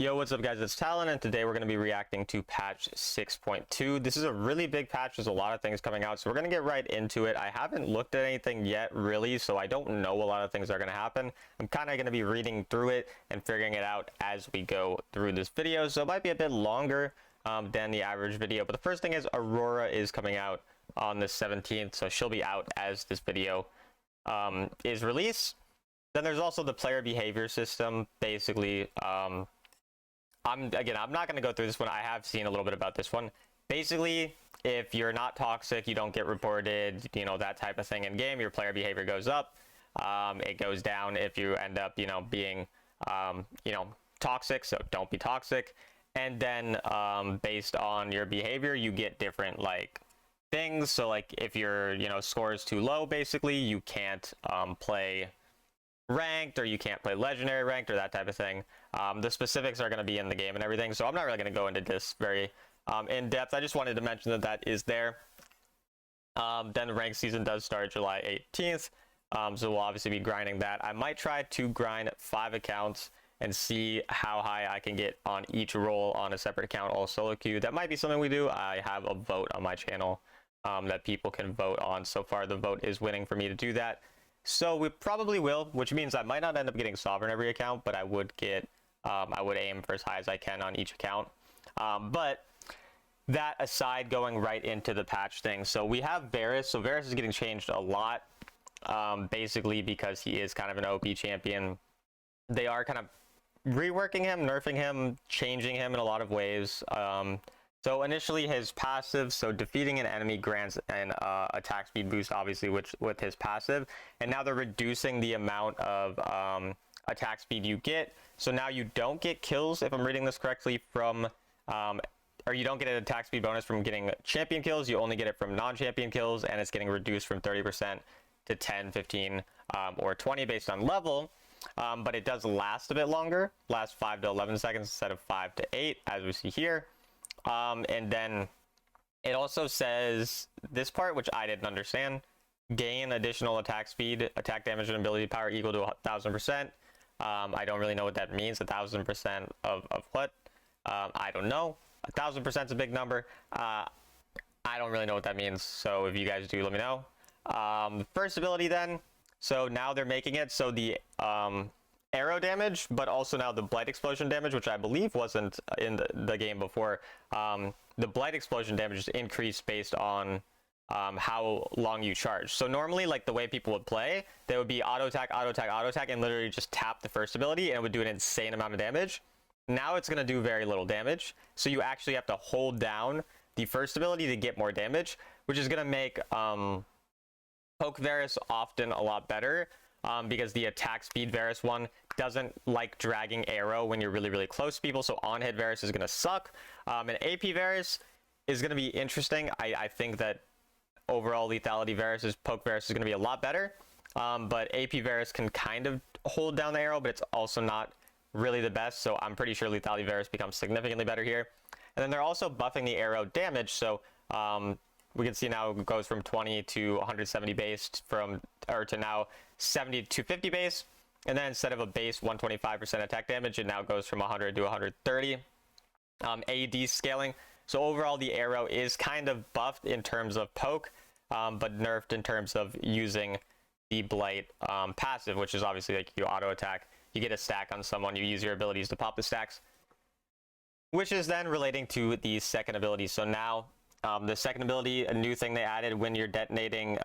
Yo, what's up guys, it's Talon, and today we're going to be reacting to patch 6.2. This is a really big patch, there's a lot of things coming out, so we're going to get right into it. I haven't looked at anything yet, really, so I don't know a lot of things are going to happen. I'm kind of going to be reading through it and figuring it out as we go through this video, so it might be a bit longer than the average video. But the first thing is Aurora is coming out on the 17th, so she'll be out as this video is released. Then there's also the player behavior system, basically. I'm not going to go through this one. I have seen a little bit about this one. Basically, if you're not toxic, you don't get reported, that type of thing in game, your player behavior goes up. It goes down if you end up, being, toxic, so don't be toxic. And then based on your behavior, you get different, things. So, if your, score is too low, basically, you can't play ranked, or you can't play legendary ranked, or that type of thing. The specifics are going to be in the game and everything, so I'm not really going to go into this very in depth. I just wanted to mention that that is there. Then the ranked season does start July 18th, so we'll obviously be grinding that. I might try to grind 5 accounts and see how high I can get on each role on a separate account, all solo queue. That might be something we do. I have a vote on my channel that people can vote on. So far the vote is winning for me to do that. So we probably will, which means I might not end up getting Sovereign every account, but I would get, I would aim for as high as I can on each account. But that aside, going right into the patch thing. So we have Varus. So Varus is getting changed a lot, basically because he is kind of an OP champion. They are kind of reworking him, nerfing him, changing him in a lot of ways. So initially his passive, so defeating an enemy grants an attack speed boost, obviously, which with his passive. And now they're reducing the amount of attack speed you get. So now you don't get kills, if I'm reading this correctly, from, or you don't get an attack speed bonus from getting champion kills. You only get it from non-champion kills, and it's getting reduced from 30% to 10, 15, or 20 based on level. But it does last a bit longer, lasts 5 to 11 seconds instead of 5 to 8, as we see here. And then it also says this part, which I didn't understand: gain additional attack speed, attack damage, and ability power equal to 1000%. I don't really know what that means. 1000% of what? I don't know. 1000% is a big number. I don't really know what that means. So if you guys do, let me know. First ability then. So now they're making it so the arrow damage, but also now the blight explosion damage, which I believe wasn't in the game before. The blight explosion damage is increased based on how long you charge. So normally, the way people would play, they would be auto attack, auto attack, auto attack, and literally just tap the first ability, and it would do an insane amount of damage. Now it's going to do very little damage, so you actually have to hold down the first ability to get more damage, which is going to make poke Varus often a lot better. Because the attack speed Varus one doesn't like dragging arrow when you're really, really close to people. So on-hit Varus is going to suck. And AP Varus is going to be interesting. I think that overall lethality Varus, poke Varus is going to be a lot better. But AP Varus can kind of hold down the arrow, but it's also not really the best. So I'm pretty sure lethality Varus becomes significantly better here. And then they're also buffing the arrow damage. So we can see now it goes from 20 to 170 base to now 70 to 50 base. And then instead of a base 125% attack damage, it now goes from 100 to 130. AD scaling. So overall, the arrow is kind of buffed in terms of poke, but nerfed in terms of using the blight passive, which is obviously you auto attack. You get a stack on someone, you use your abilities to pop the stacks, which is then relating to the second ability. So now the second ability, a new thing they added: when you're detonating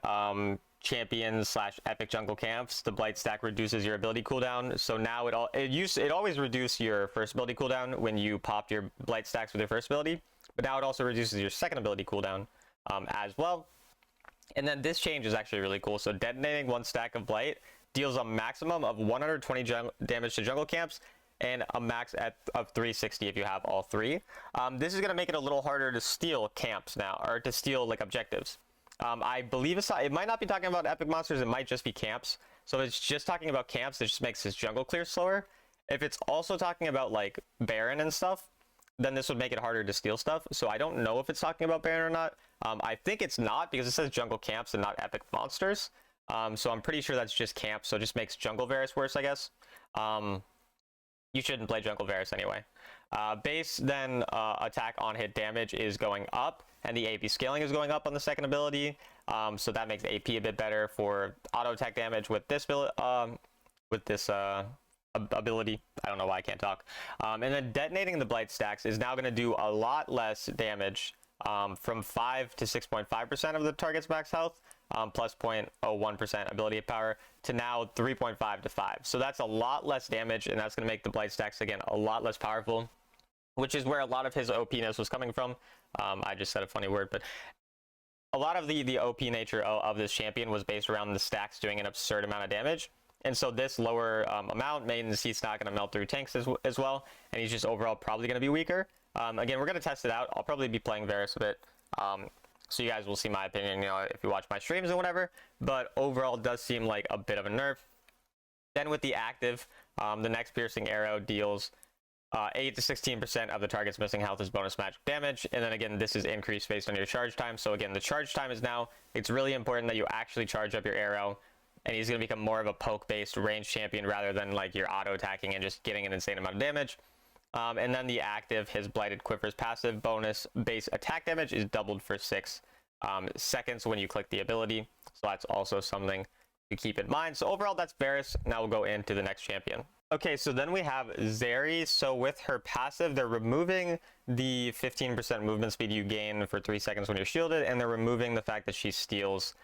champions / epic jungle camps, the blight stack reduces your ability cooldown. So now it always reduced your first ability cooldown when you popped your blight stacks with your first ability, but now it also reduces your second ability cooldown as well. And then this change is actually really cool. So detonating 1 stack of blight deals a maximum of 120 damage to jungle camps, and a max of 360 if you have all 3. This is going to make it a little harder to steal camps now, or to steal objectives. I believe it might not be talking about epic monsters, it might just be camps. So if it's just talking about camps, it just makes his jungle clear slower. If it's also talking about Baron and stuff, then this would make it harder to steal stuff. So I don't know if it's talking about Baron or not. I think it's not, because it says jungle camps and not epic monsters. So I'm pretty sure that's just camps, so it just makes jungle Varus worse, I guess. You shouldn't play jungle Varus anyway. Base then attack on hit damage is going up, and the AP scaling is going up on the second ability. So that makes AP a bit better for auto attack damage with this ability. I don't know why I can't talk. And then detonating the blight stacks is now going to do a lot less damage, from 5 to 6.5% of the target's max health, plus 0.01% ability power, to now 3.5 to 5. So that's a lot less damage, and that's going to make the blight stacks again a lot less powerful, which is where a lot of his OP-ness was coming from. I just said a funny word, but a lot of the OP nature of this champion was based around the stacks doing an absurd amount of damage. And so this lower amount means he's not going to melt through tanks as well, and he's just overall probably going to be weaker. Again, we're going to test it out. I'll probably be playing Varus a bit, so you guys will see my opinion, you know, if you watch my streams and whatever. But overall, it does seem like a bit of a nerf. Then with the active, the next piercing arrow deals 8 to 16% of the target's missing health as bonus magic damage. And then again, this is increased based on your charge time. So again, the charge time is now, it's really important that you actually charge up your arrow, and he's going to become more of a poke-based range champion rather than like you're auto-attacking and just getting an insane amount of damage. And then the active, his Blighted Quiver's passive bonus base attack damage is doubled for 6 seconds when you click the ability. So that's also something to keep in mind. So overall, that's Varus. Now we'll go into the next champion. Okay, so then we have Zeri. So with her passive, they're removing the 15% movement speed you gain for 3 seconds when you're shielded, and they're removing the fact that she steals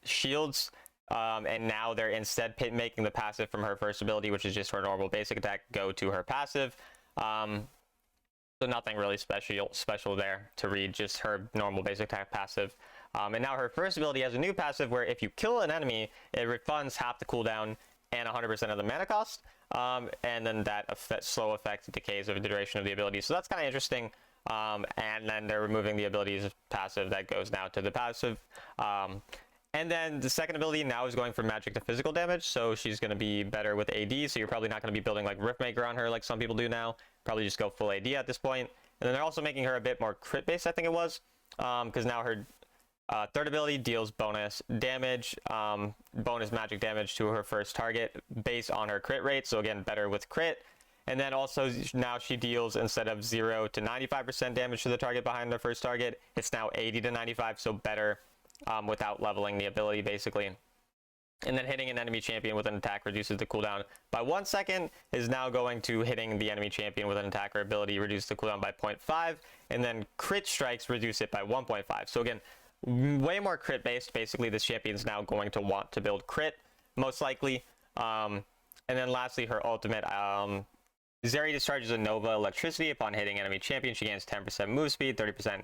shields. And now they're instead making the passive from her first ability, which is just her normal basic attack, go to her passive. So nothing really special there to read, just her normal basic attack passive. And now her first ability has a new passive where if you kill an enemy, it refunds half the cooldown and 100% of the mana cost. And then that slow effect decays over the duration of the ability. So that's kind of interesting. And then they're removing the ability's passive that goes now to the passive. And then the second ability now is going from magic to physical damage, so she's going to be better with AD, so you're probably not going to be building like Riftmaker on her like some people do now. Probably just go full AD at this point. And then they're also making her a bit more crit based, I think it was, because now her third ability deals bonus damage, bonus magic damage to her first target based on her crit rate, so again, better with crit. And then also now she deals, instead of 0 to 95% damage to the target behind the first target, it's now 80 to 95, so better. Without leveling the ability, basically. And then hitting an enemy champion with an attack reduces the cooldown by 1 second, is now going to hitting the enemy champion with an attack or ability reduce the cooldown by 0.5, and then crit strikes reduce it by 1.5. So again, way more crit based. Basically, this champion's now going to want to build crit, most likely. And then lastly, her ultimate, Zeri discharges a Nova Electricity upon hitting enemy champion. She gains 10% move speed, 30%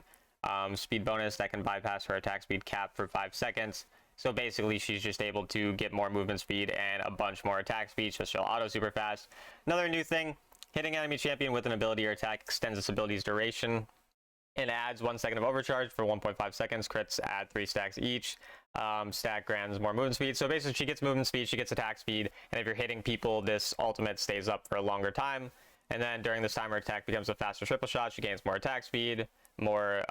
speed bonus that can bypass her attack speed cap for 5 seconds. So basically, she's just able to get more movement speed and a bunch more attack speed, so she'll auto super fast. Another new thing, hitting enemy champion with an ability or attack extends this ability's duration. It adds 1 second of overcharge for 1.5 seconds. Crits add 3 stacks each. Stack grants more movement speed. So basically, she gets movement speed, she gets attack speed, and if you're hitting people, this ultimate stays up for a longer time. And then during this time, her attack becomes a faster triple shot. She gains more attack speed, more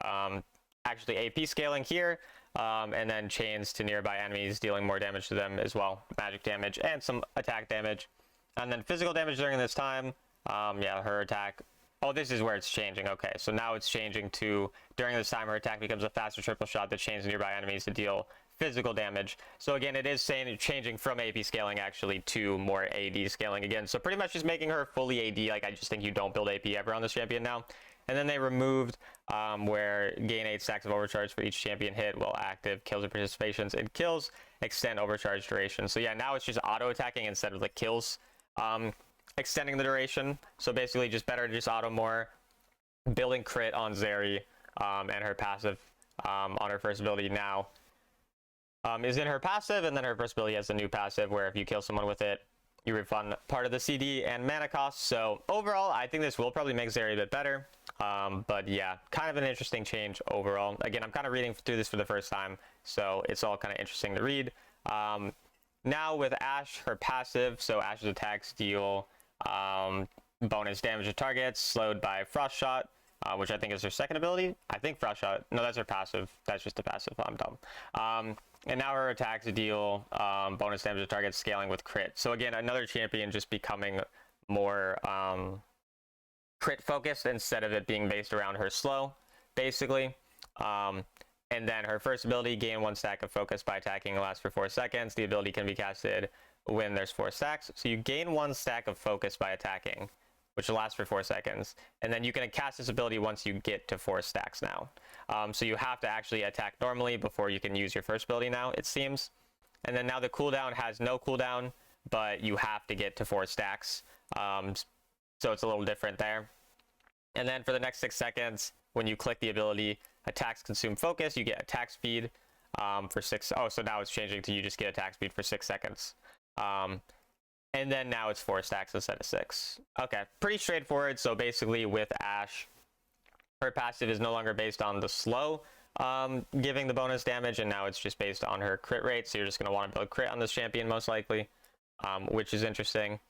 actually AP scaling here, and then chains to nearby enemies, dealing more damage to them as well, magic damage and some attack damage. And then physical damage during this time, yeah, her attack, oh, this is where it's changing. Okay, so now it's changing to, during this time, her attack becomes a faster triple shot that chains nearby enemies to deal physical damage. So again, it is changing from AP scaling actually to more AD scaling again. So pretty much just making her fully AD. Like, I just think you don't build AP ever on this champion now. And then they removed where gain 8 stacks of overcharge for each champion hit while active, kills or participations, and kills extend overcharge duration. So yeah, now it's just auto attacking instead of the kills extending the duration. So basically just better to just auto more, building crit on Zeri, and her passive on her first ability now is in her passive, and then her first ability has a new passive where if you kill someone with it, you refund part of the CD and mana cost. So overall, I think this will probably make Zeri a bit better. But yeah, kind of an interesting change overall. Again, I'm kind of reading through this for the first time, so it's all kind of interesting to read. Now with Ashe, her passive, so Ashe's attacks deal bonus damage to targets, slowed by Frost Shot, which I think is her second ability. I think Frost Shot, no, that's her passive. That's just a passive, I'm dumb. And now her attacks deal bonus damage to targets, scaling with crit. So again, another champion just becoming more crit focused instead of it being based around her slow, basically. And then her first ability, gain 1 stack of focus by attacking, lasts for 4 seconds. The ability can be casted when there's 4 stacks. So you gain 1 stack of focus by attacking, which lasts for 4 seconds. And then you can cast this ability once you get to 4 stacks now. So you have to actually attack normally before you can use your first ability now, it seems. And then now the cooldown has no cooldown, but you have to get to 4 stacks. So it's a little different there. And then for the next 6 seconds, when you click the ability, attacks consume focus, you get attack speed for 6. Oh, so now it's changing to you just get attack speed for 6 seconds. And then now it's 4 stacks instead of 6. Okay, pretty straightforward. So basically with Ashe, her passive is no longer based on the slow giving the bonus damage, and now it's just based on her crit rate. So you're just going to want to build crit on this champion most likely, which is interesting.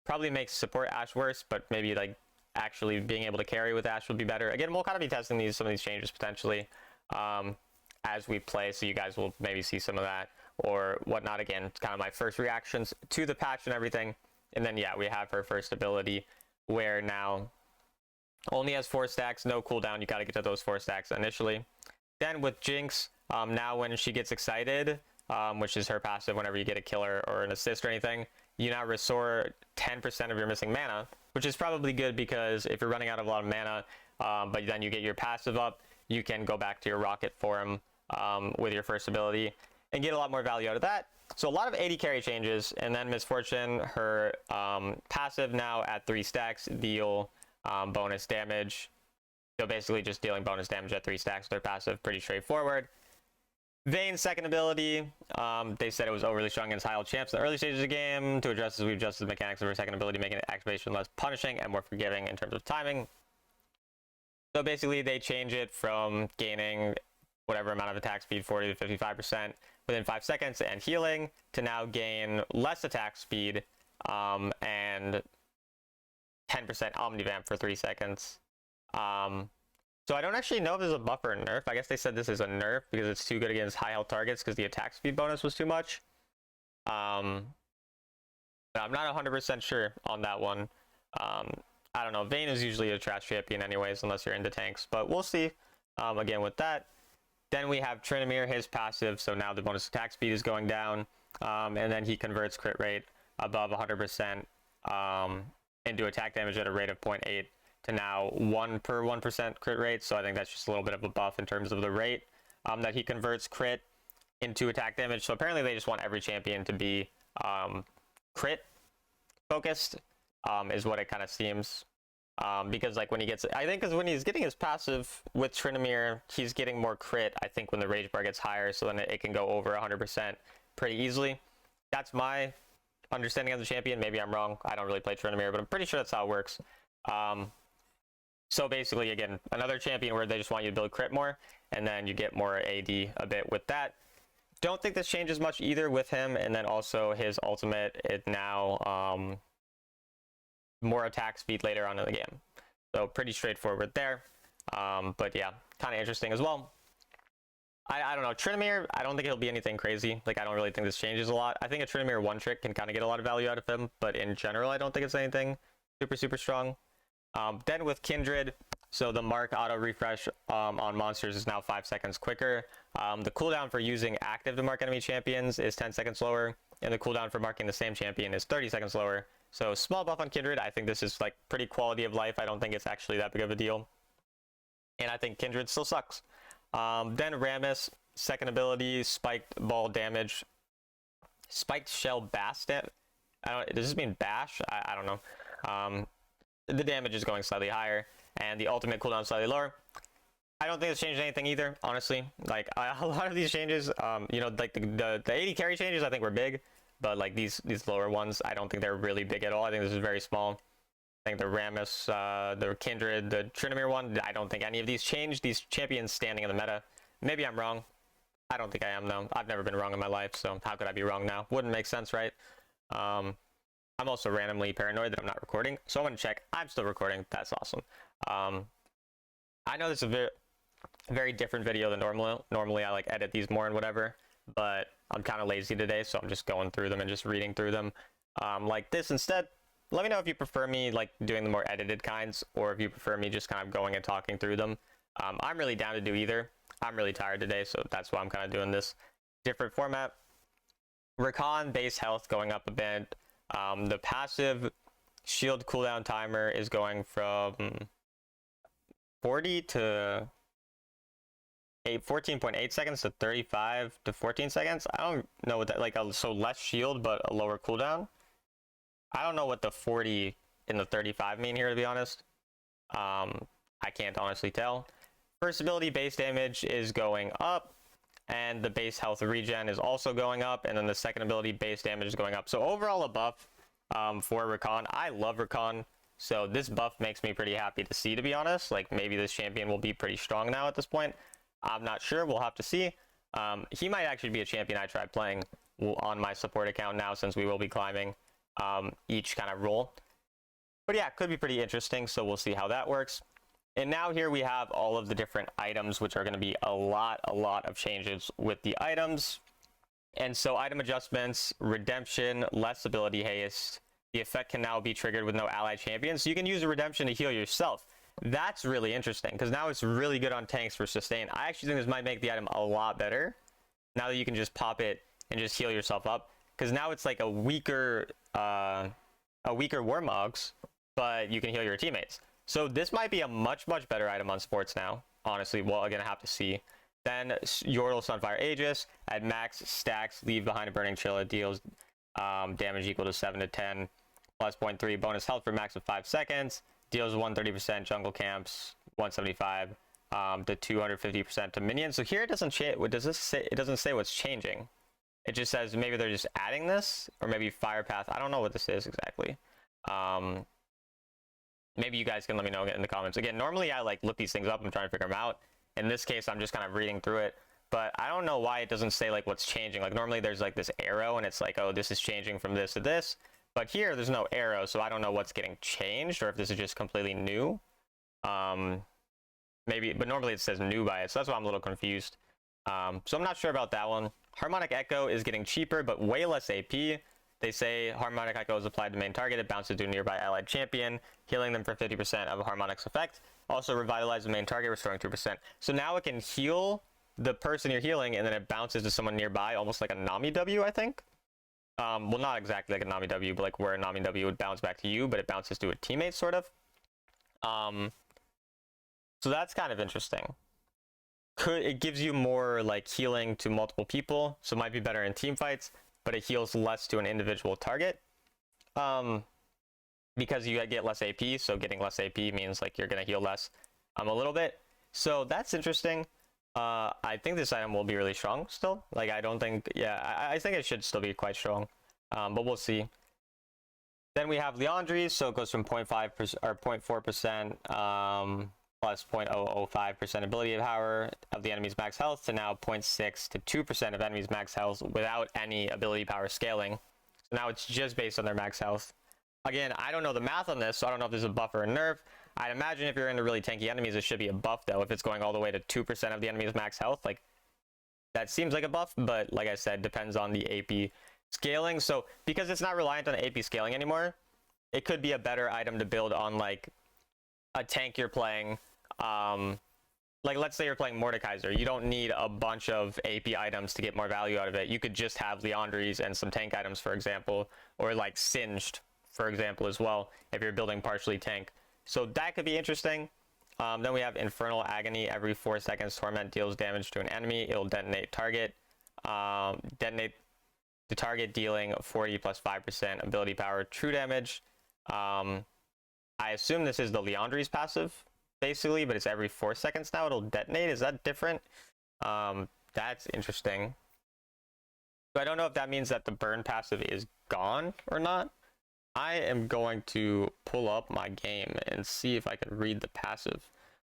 Probably makes support Ashe worse, but maybe like actually being able to carry with Ashe would be better. Again, we'll kind of be testing some of these changes potentially as we play, so you guys will maybe see some of that or whatnot. Again, it's kind of my first reactions to the patch and everything. And then yeah, we have her first ability where now only has 4 stacks, no cooldown. You got to get to those 4 stacks initially. Then with Jinx, now when she gets excited, which is her passive whenever you get a kill or an assist or anything, you now restore 10% of your missing mana, which is probably good because if you're running out of a lot of mana, but then you get your passive up, you can go back to your rocket form with your first ability and get a lot more value out of that. So a lot of AD carry changes. And then Misfortune, her passive now at 3 stacks, deal bonus damage. So basically just dealing bonus damage at 3 stacks with their passive, pretty straightforward. Vayne's second ability, they said it was overly strong against high-level champs in the early stages of the game. To address this, we've adjusted the mechanics of her second ability, making activation less punishing and more forgiving in terms of timing. So basically, they change it from gaining whatever amount of attack speed, 40 to 55% within 5 seconds, and healing, to now gain less attack speed and 10% Omnivamp for 3 seconds. So I don't actually know if there's a buff or a nerf. I guess they said this is a nerf because it's too good against high health targets because the attack speed bonus was too much. But I'm not 100% sure on that one. I don't know. Vayne is usually a trash champion anyways, unless you're into tanks. But we'll see. Again, with that. Then we have Tryndamere, his passive. So now the bonus attack speed is going down. And then he converts crit rate above 100% into attack damage at a rate of 0.8. to now 1 per 1% crit rate. So I think that's just a little bit of a buff in terms of the rate that he converts crit into attack damage. So apparently they just want every champion to be crit focused, is what it kind of seems. Because like when he gets, I think because when he's getting his passive with Tryndamere, he's getting more crit, I think, when the rage bar gets higher, so then it can go over 100% pretty easily. That's my understanding of the champion. Maybe I'm wrong. I don't really play Tryndamere, but I'm pretty sure that's how it works. So basically, again, another champion where they just want you to build crit more, and then you get more AD a bit with that. Don't think this changes much either with him, and then also his ultimate, it now more attack speed later on in the game. So pretty straightforward there. But yeah, kind of interesting as well. I don't know, Tryndamere, I don't think it'll be anything crazy. Like, I don't really think this changes a lot. I think a Tryndamere one trick can kind of get a lot of value out of him, but in general, I don't think it's anything super strong. Then with Kindred, so the mark auto refresh on monsters is now 5 seconds quicker. The cooldown for using active to mark enemy champions is 10 seconds slower, and the cooldown for marking the same champion is 30 seconds lower. So small buff on Kindred. I think this is like pretty quality of life. I don't think it's actually that big of a deal. And I think Kindred still sucks. Then Rammus, second ability, spiked ball damage. Spiked shell bash does this mean bash? I don't know. The damage is going slightly higher, and the ultimate cooldown slightly lower. I don't think it's changed anything either, honestly. Like, a lot of these changes, you know, like the 80 carry changes I think were big, but like these lower ones, I don't think they're really big at all. I think this is very small. I think the Rammus, the Kindred, the Tryndamere one, I don't think any of these changed. These champions standing in the meta. Maybe I'm wrong. I don't think I am, though. I've never been wrong in my life, so how could I be wrong now? Wouldn't make sense, right? I'm also randomly paranoid that I'm not recording, so I'm going to check. I'm still recording. That's awesome. I know this is a very different video than normal. Normally, I like edit these more and whatever, but I'm kind of lazy today, so I'm just going through them and just reading through them like this instead. Let me know if you prefer me like doing the more edited kinds, or if you prefer me just kind of going and talking through them. I'm really down to do either. I'm really tired today, so that's why I'm kind of doing this different format. Recon base health going up a bit. The passive shield cooldown timer is going from 40 to 14.8 seconds to 35 to 14 seconds. I don't know what that, like, so less shield but a lower cooldown. I don't know what the 40 and the 35 mean here, to be honest. I can't honestly tell. First ability base damage is going up, and the base health regen is also going up, and then the second ability base damage is going up. So overall a buff for Recon. I love Recon, so this buff makes me pretty happy to see, to be honest. Like, maybe this champion will be pretty strong now at this point. I'm not sure. We'll have to see. He might actually be a champion I try playing on my support account now, since we will be climbing each kind of role. But yeah, could be pretty interesting, so we'll see how that works. And now here we have all of the different items, which are going to be a lot of changes with the items. And so item adjustments, redemption, less ability haste. The effect can now be triggered with no allied champions. So you can use a redemption to heal yourself. That's really interesting, because now it's really good on tanks for sustain. I actually think this might make the item a lot better, now that you can just pop it and just heal yourself up. Because now it's like a weaker Warmogs, but you can heal your teammates. So this might be a much better item on sports now, honestly. Well, again, I have to see. Then Yordle Sunfire Aegis at max stacks, leave behind a burning chill. It deals damage equal to 7 to 10 plus 0.3 bonus health for max of 5 seconds. Deals 130% jungle camps, 175 to 250% to minions. So here it doesn't change. What does this say? It doesn't say what's changing. It just says maybe they're just adding this, or maybe fire path. I don't know what this is exactly. Maybe you guys can let me know in the comments. Again, normally I like look these things up and try to figure them out. In this case, I'm just kind of reading through it, but I don't know why it doesn't say like what's changing. Like normally there's like this arrow and it's like, oh, this is changing from this to this. But here there's no arrow, so I don't know what's getting changed, or if this is just completely new. Maybe, but normally it says new by it, so that's why I'm a little confused. So I'm not sure about that one. Harmonic Echo is getting cheaper, but way less AP. They say Harmonic Echo is applied to main target. It bounces to a nearby allied champion, healing them for 50% of Harmonic's effect. Also revitalize the main target, restoring 2%. So now it can heal the person you're healing, and then it bounces to someone nearby, almost like a Nami W, I think. Well, not exactly like a Nami W, but like where a Nami W would bounce back to you, but it bounces to a teammate, sort of. So that's kind of interesting. It gives you more like healing to multiple people, so it might be better in team fights, but it heals less to an individual target. Because you get less AP, so getting less AP means like you're gonna heal less a little bit. So that's interesting. I think this item will be really strong still. Like I don't think, yeah, I think it should still be quite strong, but we'll see. Then we have Liandry's, so it goes from 0.5% or 0.4% plus 0.005% ability power of the enemy's max health to now 0.6 to 2% of enemy's max health without any ability power scaling. So now it's just based on their max health. Again, I don't know the math on this, so I don't know if there's a buff or a nerf. I'd imagine if you're into really tanky enemies, it should be a buff, though. If it's going all the way to 2% of the enemy's max health, like, that seems like a buff, but like I said, depends on the AP scaling. So because it's not reliant on AP scaling anymore, it could be a better item to build on, like, a tank you're playing. Like, let's say you're playing Mordekaiser. You don't need a bunch of AP items to get more value out of it. You could just have Liandry's and some tank items, for example, or, like, Singed, for example, as well, if you're building partially tank. So that could be interesting. Then we have Infernal Agony. Every 4 seconds, Torment deals damage to an enemy. It'll detonate target. Detonate the target, dealing 40 plus 5% ability power true damage. I assume this is the Liandry's passive, basically, but it's every 4 seconds now it'll detonate. Is that different? That's interesting. So I don't know if that means that the burn passive is gone or not. I am going to pull up my game and see if I can read the passive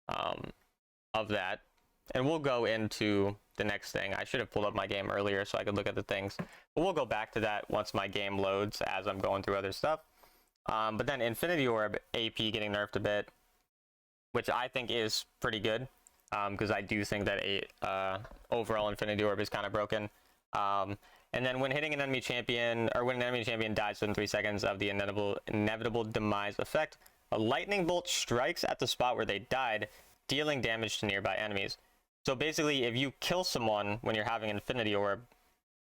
of that. And we'll go into the next thing. I should have pulled up my game earlier so I could look at the things. But we'll go back to that once my game loads as I'm going through other stuff. But then Infinity Orb AP getting nerfed a bit, which I think is pretty good. Because I do think that overall Infinity Orb is kind of broken. And then when hitting an enemy champion, or when an enemy champion dies within 3 seconds of the inevitable demise effect, a lightning bolt strikes at the spot where they died, dealing damage to nearby enemies. So basically, if you kill someone when you're having Infinity Orb,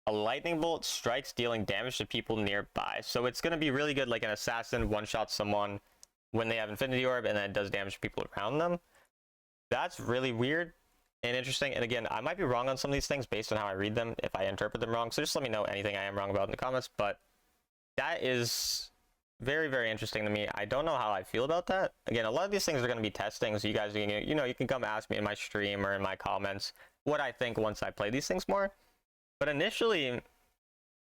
a lightning bolt strikes, dealing damage to people nearby. So it's going to be really good, like an assassin one-shot someone when they have Infinity Orb, and then it does damage to people around them. That's really weird and interesting. And again, I might be wrong on some of these things based on how I read them, if I interpret them wrong. So just let me know anything I am wrong about in the comments. But that is very, very interesting to me. I don't know how I feel about that. Again, a lot of these things are going to be testing, so you guys, you can come ask me in my stream or in my comments what I think once I play these things more. But initially,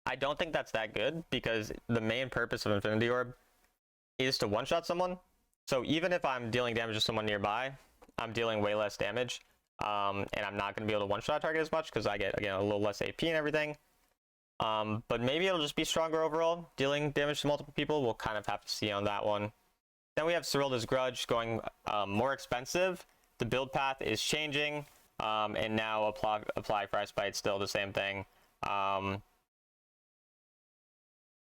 I don't think that's that good, because the main purpose of Infinity Orb is to one-shot someone. So even if I'm dealing damage to someone nearby, I'm dealing way less damage. And I'm not going to be able to one-shot target as much because I get, again, a little less AP and everything. But maybe it'll just be stronger overall, dealing damage to multiple people. We'll kind of have to see on that one. Then we have Cyrilda's Grudge going more expensive. The build path is changing, and now apply Frostbite, still the same thing.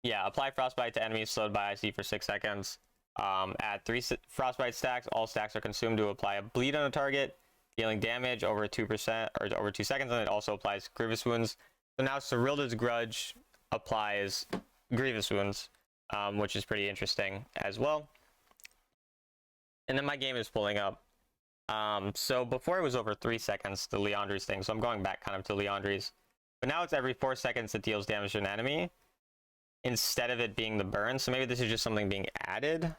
Yeah, apply Frostbite to enemies slowed by IC for 6 seconds. Add 3 Frostbite stacks. All stacks are consumed to apply a bleed on a target, dealing damage over 2% or over 2 seconds, and it also applies Grievous Wounds. So now Cyrilda's Grudge applies Grievous Wounds, which is pretty interesting as well. And then my game is pulling up. So before it was over 3 seconds, the Liandry's thing, so I'm going back kind of to Liandry's. But now it's every 4 seconds it deals damage to an enemy, instead of it being the burn. So maybe this is just something being added.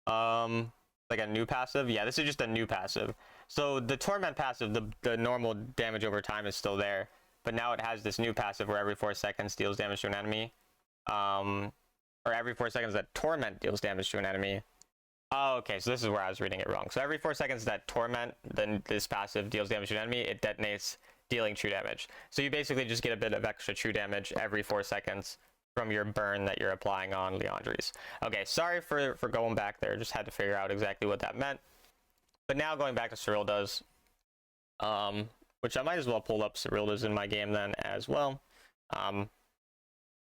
Like a new passive. Yeah, this is just a new passive. So the Torment passive, the normal damage over time is still there, but now it has this new passive where every 4 seconds deals damage to an enemy. Or every 4 seconds that Torment deals damage to an enemy. Oh, okay, so this is where I was reading it wrong. So every 4 seconds that Torment, then this passive deals damage to an enemy, it detonates, dealing true damage. So you basically just get a bit of extra true damage every 4 seconds from your burn that you're applying on Liandry's. Okay, sorry for going back there. Just had to figure out exactly what that meant. But now going back to Cyrilda's, which I might as well pull up Cyrilda's in my game then as well,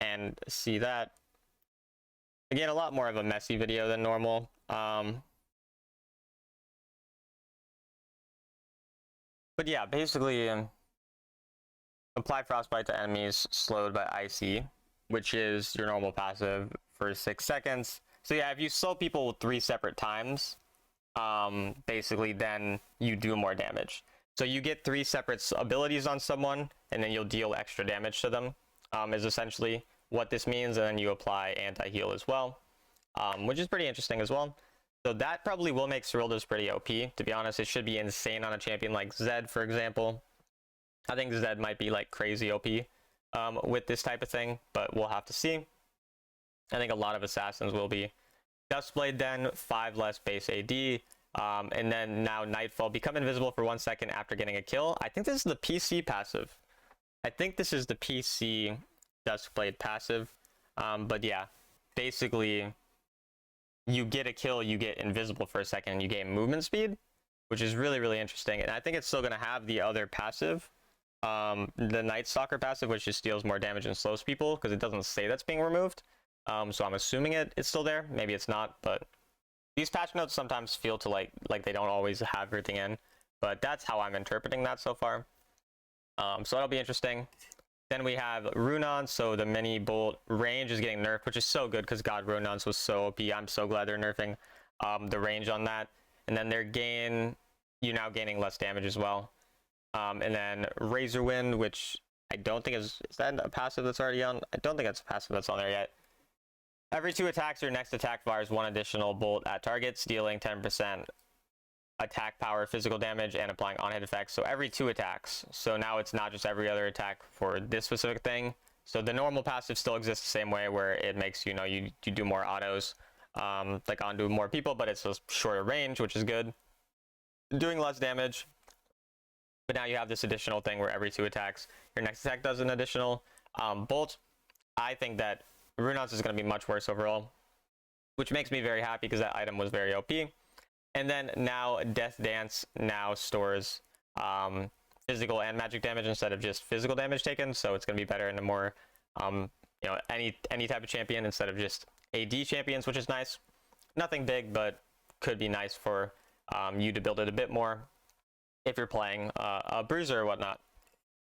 and see that. Again, a lot more of a messy video than normal. But yeah, basically, apply Frostbite to enemies slowed by IC, which is your normal passive for 6 seconds. So yeah, if you slow people 3 separate times, basically then you do more damage. So you get 3 separate abilities on someone, and then you'll deal extra damage to them, is essentially what this means. And then you apply anti-heal as well, which is pretty interesting as well. So that probably will make Cyrilda's pretty OP. To be honest, it should be insane on a champion like Zed, for example. I think Zed might be like crazy OP with this type of thing, but we'll have to see. I think a lot of assassins will be. Dustblade then, 5 less base AD, and then now Nightfall, become invisible for 1 second after getting a kill. I think this is the PC passive. I think this is the PC Dustblade passive, but yeah, basically you get a kill, you get invisible for a second, and you gain movement speed, which is really, really interesting. And I think it's still going to have the other passive, the Night Stalker passive, which just deals more damage and slows people, because it doesn't say that's being removed. So I'm assuming it's still there. Maybe it's not, but these patch notes sometimes feel to like they don't always have everything in, but that's how I'm interpreting that so far. So that'll be interesting. Then we have Runons, so the mini bolt range is getting nerfed, which is so good because God, Runons was so OP. I'm so glad they're nerfing the range on that. And then their you're now gaining less damage as well. And then Razor Wind, which I don't think is that a passive that's already on? I don't think that's a passive that's on there yet. Every 2 attacks, your next attack fires 1 additional bolt at targets, dealing 10% attack power physical damage and applying on-hit effects. So every 2 attacks. So now it's not just every other attack for this specific thing. So the normal passive still exists the same way, where it makes you do more autos, like onto more people, but it's a shorter range, which is good. Doing less damage. But now you have this additional thing where every 2 attacks, your next attack does an additional bolt. I think that Runons is going to be much worse overall, which makes me very happy because that item was very OP. And then now Death Dance now stores physical and magic damage instead of just physical damage taken. So it's going to be better in a more, you know, any type of champion instead of just AD champions, which is nice. Nothing big, but could be nice for you to build it a bit more if you're playing a bruiser or whatnot.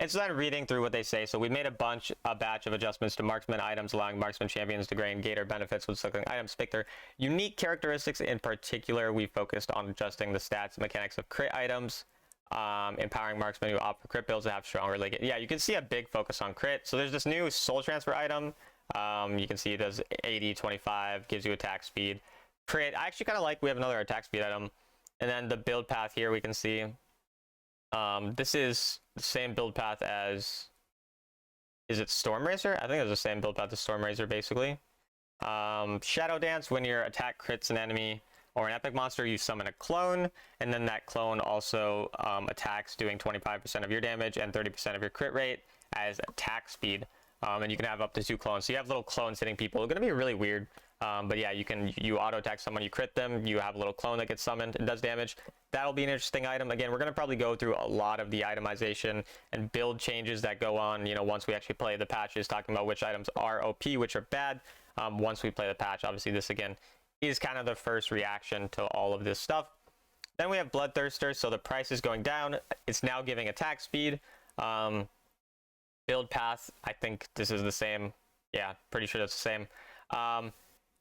And so then reading through what they say, so we made a batch of adjustments to marksman items, allowing marksman champions to gain greater benefits with selecting items pick their unique characteristics. In particular, we focused on adjusting the stats and mechanics of crit items, empowering marksmen who opt for crit builds to have stronger yeah, you can see a big focus on crit. So there's this new soul transfer item. You can see it does 80, 25, gives you attack speed. Crit, I actually kind of like, we have another attack speed item. And then the build path here we can see. This is the same build path as, is it Storm Razor? I think it's the same build path as Storm Razor, basically. Shadow Dance, when your attack crits an enemy or an epic monster, you summon a clone, and then that clone also attacks, doing 25% of your damage and 30% of your crit rate as attack speed. And you can have up to 2 clones. So you have little clones hitting people. It's going to be really weird. But yeah, you auto attack someone, you crit them, you have a little clone that gets summoned and does damage. That'll be an interesting item. Again, we're going to probably go through a lot of the itemization and build changes that go on, you know, once we actually play the patches, talking about which items are OP, which are bad. Once we play the patch, obviously this again is kind of the first reaction to all of this stuff. Then we have Bloodthirster, so the price is going down. It's now giving attack speed. Build path, I think this is the same. Yeah, pretty sure that's the same.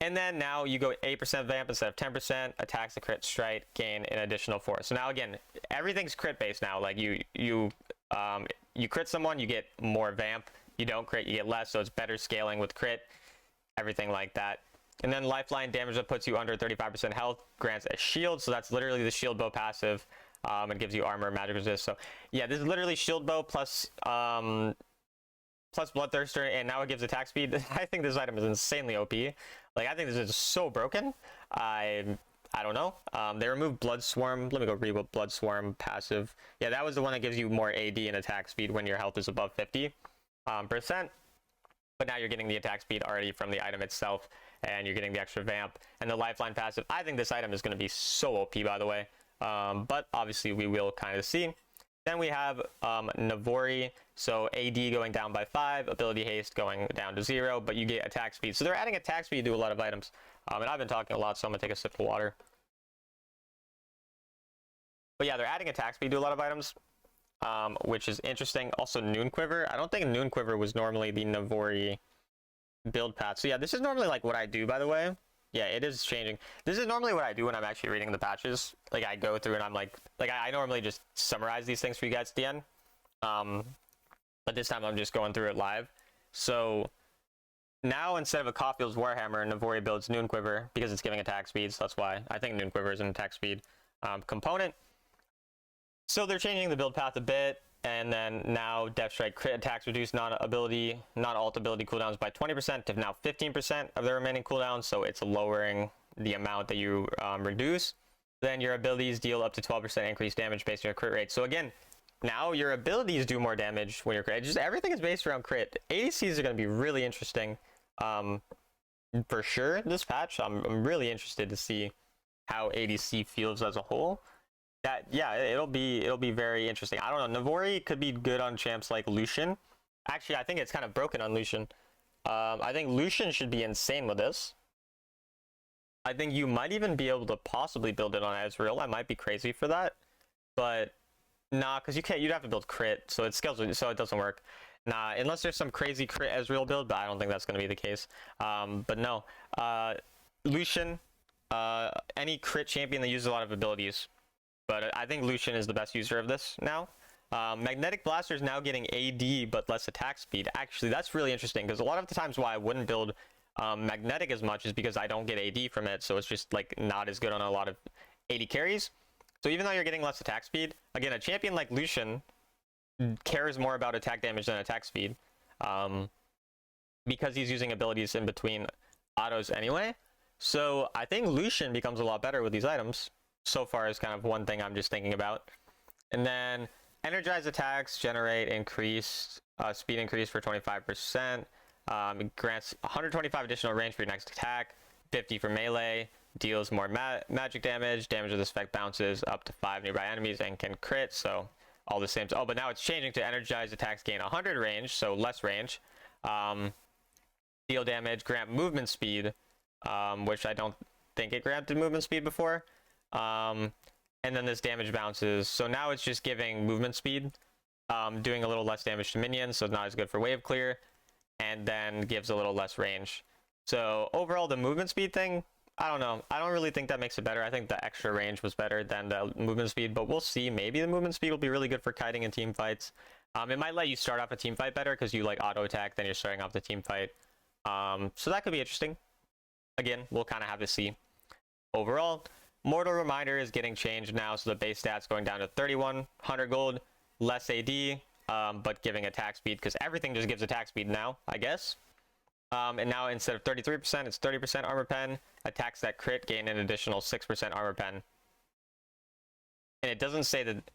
And then now you go 8% vamp instead of 10%, attacks the crit strike, gain an additional 4. So now again, everything's crit based now. Like you crit someone, you get more vamp. You don't crit, you get less. So it's better scaling with crit, everything like that. And then lifeline, damage that puts you under 35% health, grants a shield. So that's literally the shield bow passive. It gives you armor, magic resist. So yeah, this is literally shield bow plus Bloodthirster, and now it gives attack speed. I think this item is insanely OP. Like, I think this is so broken. I don't know. They removed Blood Swarm. Let me go read what Blood Swarm passive. Yeah, that was the one that gives you more AD and attack speed when your health is above 50%. But now you're getting the attack speed already from the item itself, and you're getting the extra vamp. And the lifeline passive, I think this item is going to be so OP, by the way. But obviously we will kind of see. Then we have Navori, so AD going down by 5, ability haste going down to 0, but you get attack speed. So they're adding attack speed to a lot of items. And I've been talking a lot, so I'm going to take a sip of water. But yeah, they're adding attack speed to a lot of items, which is interesting. Also, Noon Quiver. I don't think Noon Quiver was normally the Navori build path. So yeah, this is normally like what I do, by the way. Yeah, it is changing. This is normally what I do when I'm actually reading the patches. Like, I go through and I'm like I normally just summarize these things for you guys at the end. But this time I'm just going through it live. So now instead of a Caulfield's Warhammer, Navori builds Noon Quiver because it's giving attack speed. So that's why I think Noon Quiver is an attack speed component. So they're changing the build path a bit. And then now Death Strike crit attacks reduce non-alt ability cooldowns by 20% to now 15% of the remaining cooldowns. So it's lowering the amount that you reduce. Then your abilities deal up to 12% increased damage based on your crit rate. So again, now your abilities do more damage when you're crit. Just everything is based around crit. ADCs are going to be really interesting for sure this patch. I'm really interested to see how ADC feels as a whole. That, yeah, it'll be very interesting. I don't know, Navori could be good on champs like Lucian. Actually, I think it's kind of broken on Lucian. I think Lucian should be insane with this. I think you might even be able to possibly build it on Ezreal. I might be crazy for that, but nah, because you'd have to build crit, so it scales, so it doesn't work. Nah, unless there's some crazy crit Ezreal build, but I don't think that's going to be the case. But no, Lucian, any crit champion that uses a lot of abilities. But I think Lucian is the best user of this now. Magnetic Blaster is now getting AD, but less attack speed. Actually, that's really interesting, because a lot of the times why I wouldn't build Magnetic as much is because I don't get AD from it, so it's just like not as good on a lot of AD carries. So even though you're getting less attack speed, again, a champion like Lucian cares more about attack damage than attack speed, because he's using abilities in between autos anyway. So I think Lucian becomes a lot better with these items. So far is kind of one thing I'm just thinking about. And then energized attacks generate increased speed increase for 25%. It grants 125 additional range for your next attack, 50 for melee, deals more magic damage. Damage of this effect bounces up to 5 nearby enemies and can crit. So all the same. Oh, but now it's changing to energized attacks gain 100 range, so less range. Deal damage, grant movement speed, which I don't think it granted movement speed before. And then this damage bounces. So now it's just giving movement speed, doing a little less damage to minions, so not as good for wave clear, and then gives a little less range. So overall, the movement speed thing, I don't know. I don't really think that makes it better. I think the extra range was better than the movement speed, but we'll see. Maybe the movement speed will be really good for kiting in team fights. It might let you start off a team fight better because you like auto attack, then you're starting off the team fight. So that could be interesting. Again, we'll kind of have to see. Overall, Mortal Reminder is getting changed now, so the base stats going down to 3100 gold, less AD, but giving attack speed because everything just gives attack speed now, I guess. And now instead of 33%, it's 30% armor pen. Attacks that crit gain an additional 6% armor pen. And it doesn't say that.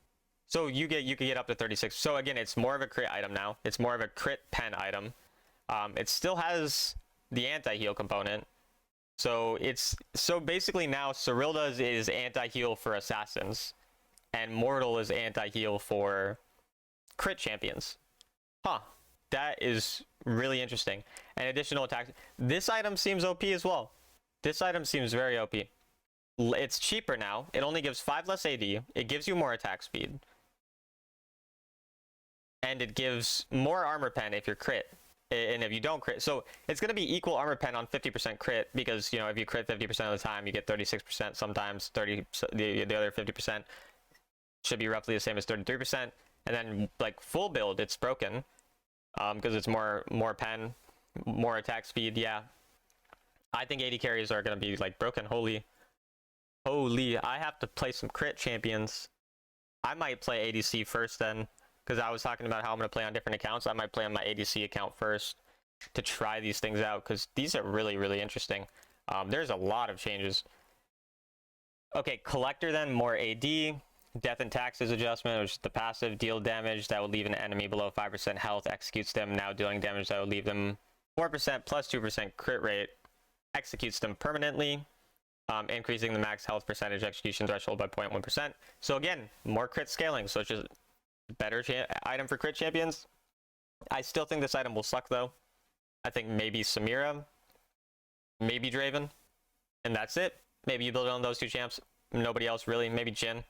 So you could get up to 36. So again, it's more of a crit item now. It's more of a crit pen item. It still has the anti-heal component. So basically now Cyrilda's is anti-heal for assassins, and Mortal is anti-heal for crit champions. Huh. That is really interesting. And additional attacks. This item seems OP as well. This item seems very OP. It's cheaper now. It only gives 5 less AD. It gives you more attack speed. And it gives more armor pen if you're crit. And if you don't crit. So it's going to be equal armor pen on 50% crit. Because, you know, if you crit 50% of the time, you get 36%. Sometimes 30. The other 50% should be roughly the same as 33%. And then, like, full build, it's broken. Because it's more pen, more attack speed. Yeah, I think AD carries are gonna be like broken. Holy, I have to play some crit champions. I might play ADC first then, because I was talking about how I'm gonna play on different accounts. I might play on my ADC account first to try these things out, because these are really interesting. There's a lot of changes. Okay, collector then, more AD. Death and taxes adjustment, which is the passive. Deal damage that will leave an enemy below 5% health, executes them, now dealing damage that will leave them 4% plus 2% crit rate, executes them permanently, increasing the max health percentage execution threshold by 0.1%. So again, more crit scaling, so it's just a better item for crit champions. I still think this item will suck though. I think maybe Samira, maybe Draven, and that's it. Maybe you build it on those two champs, nobody else really, maybe Jhin.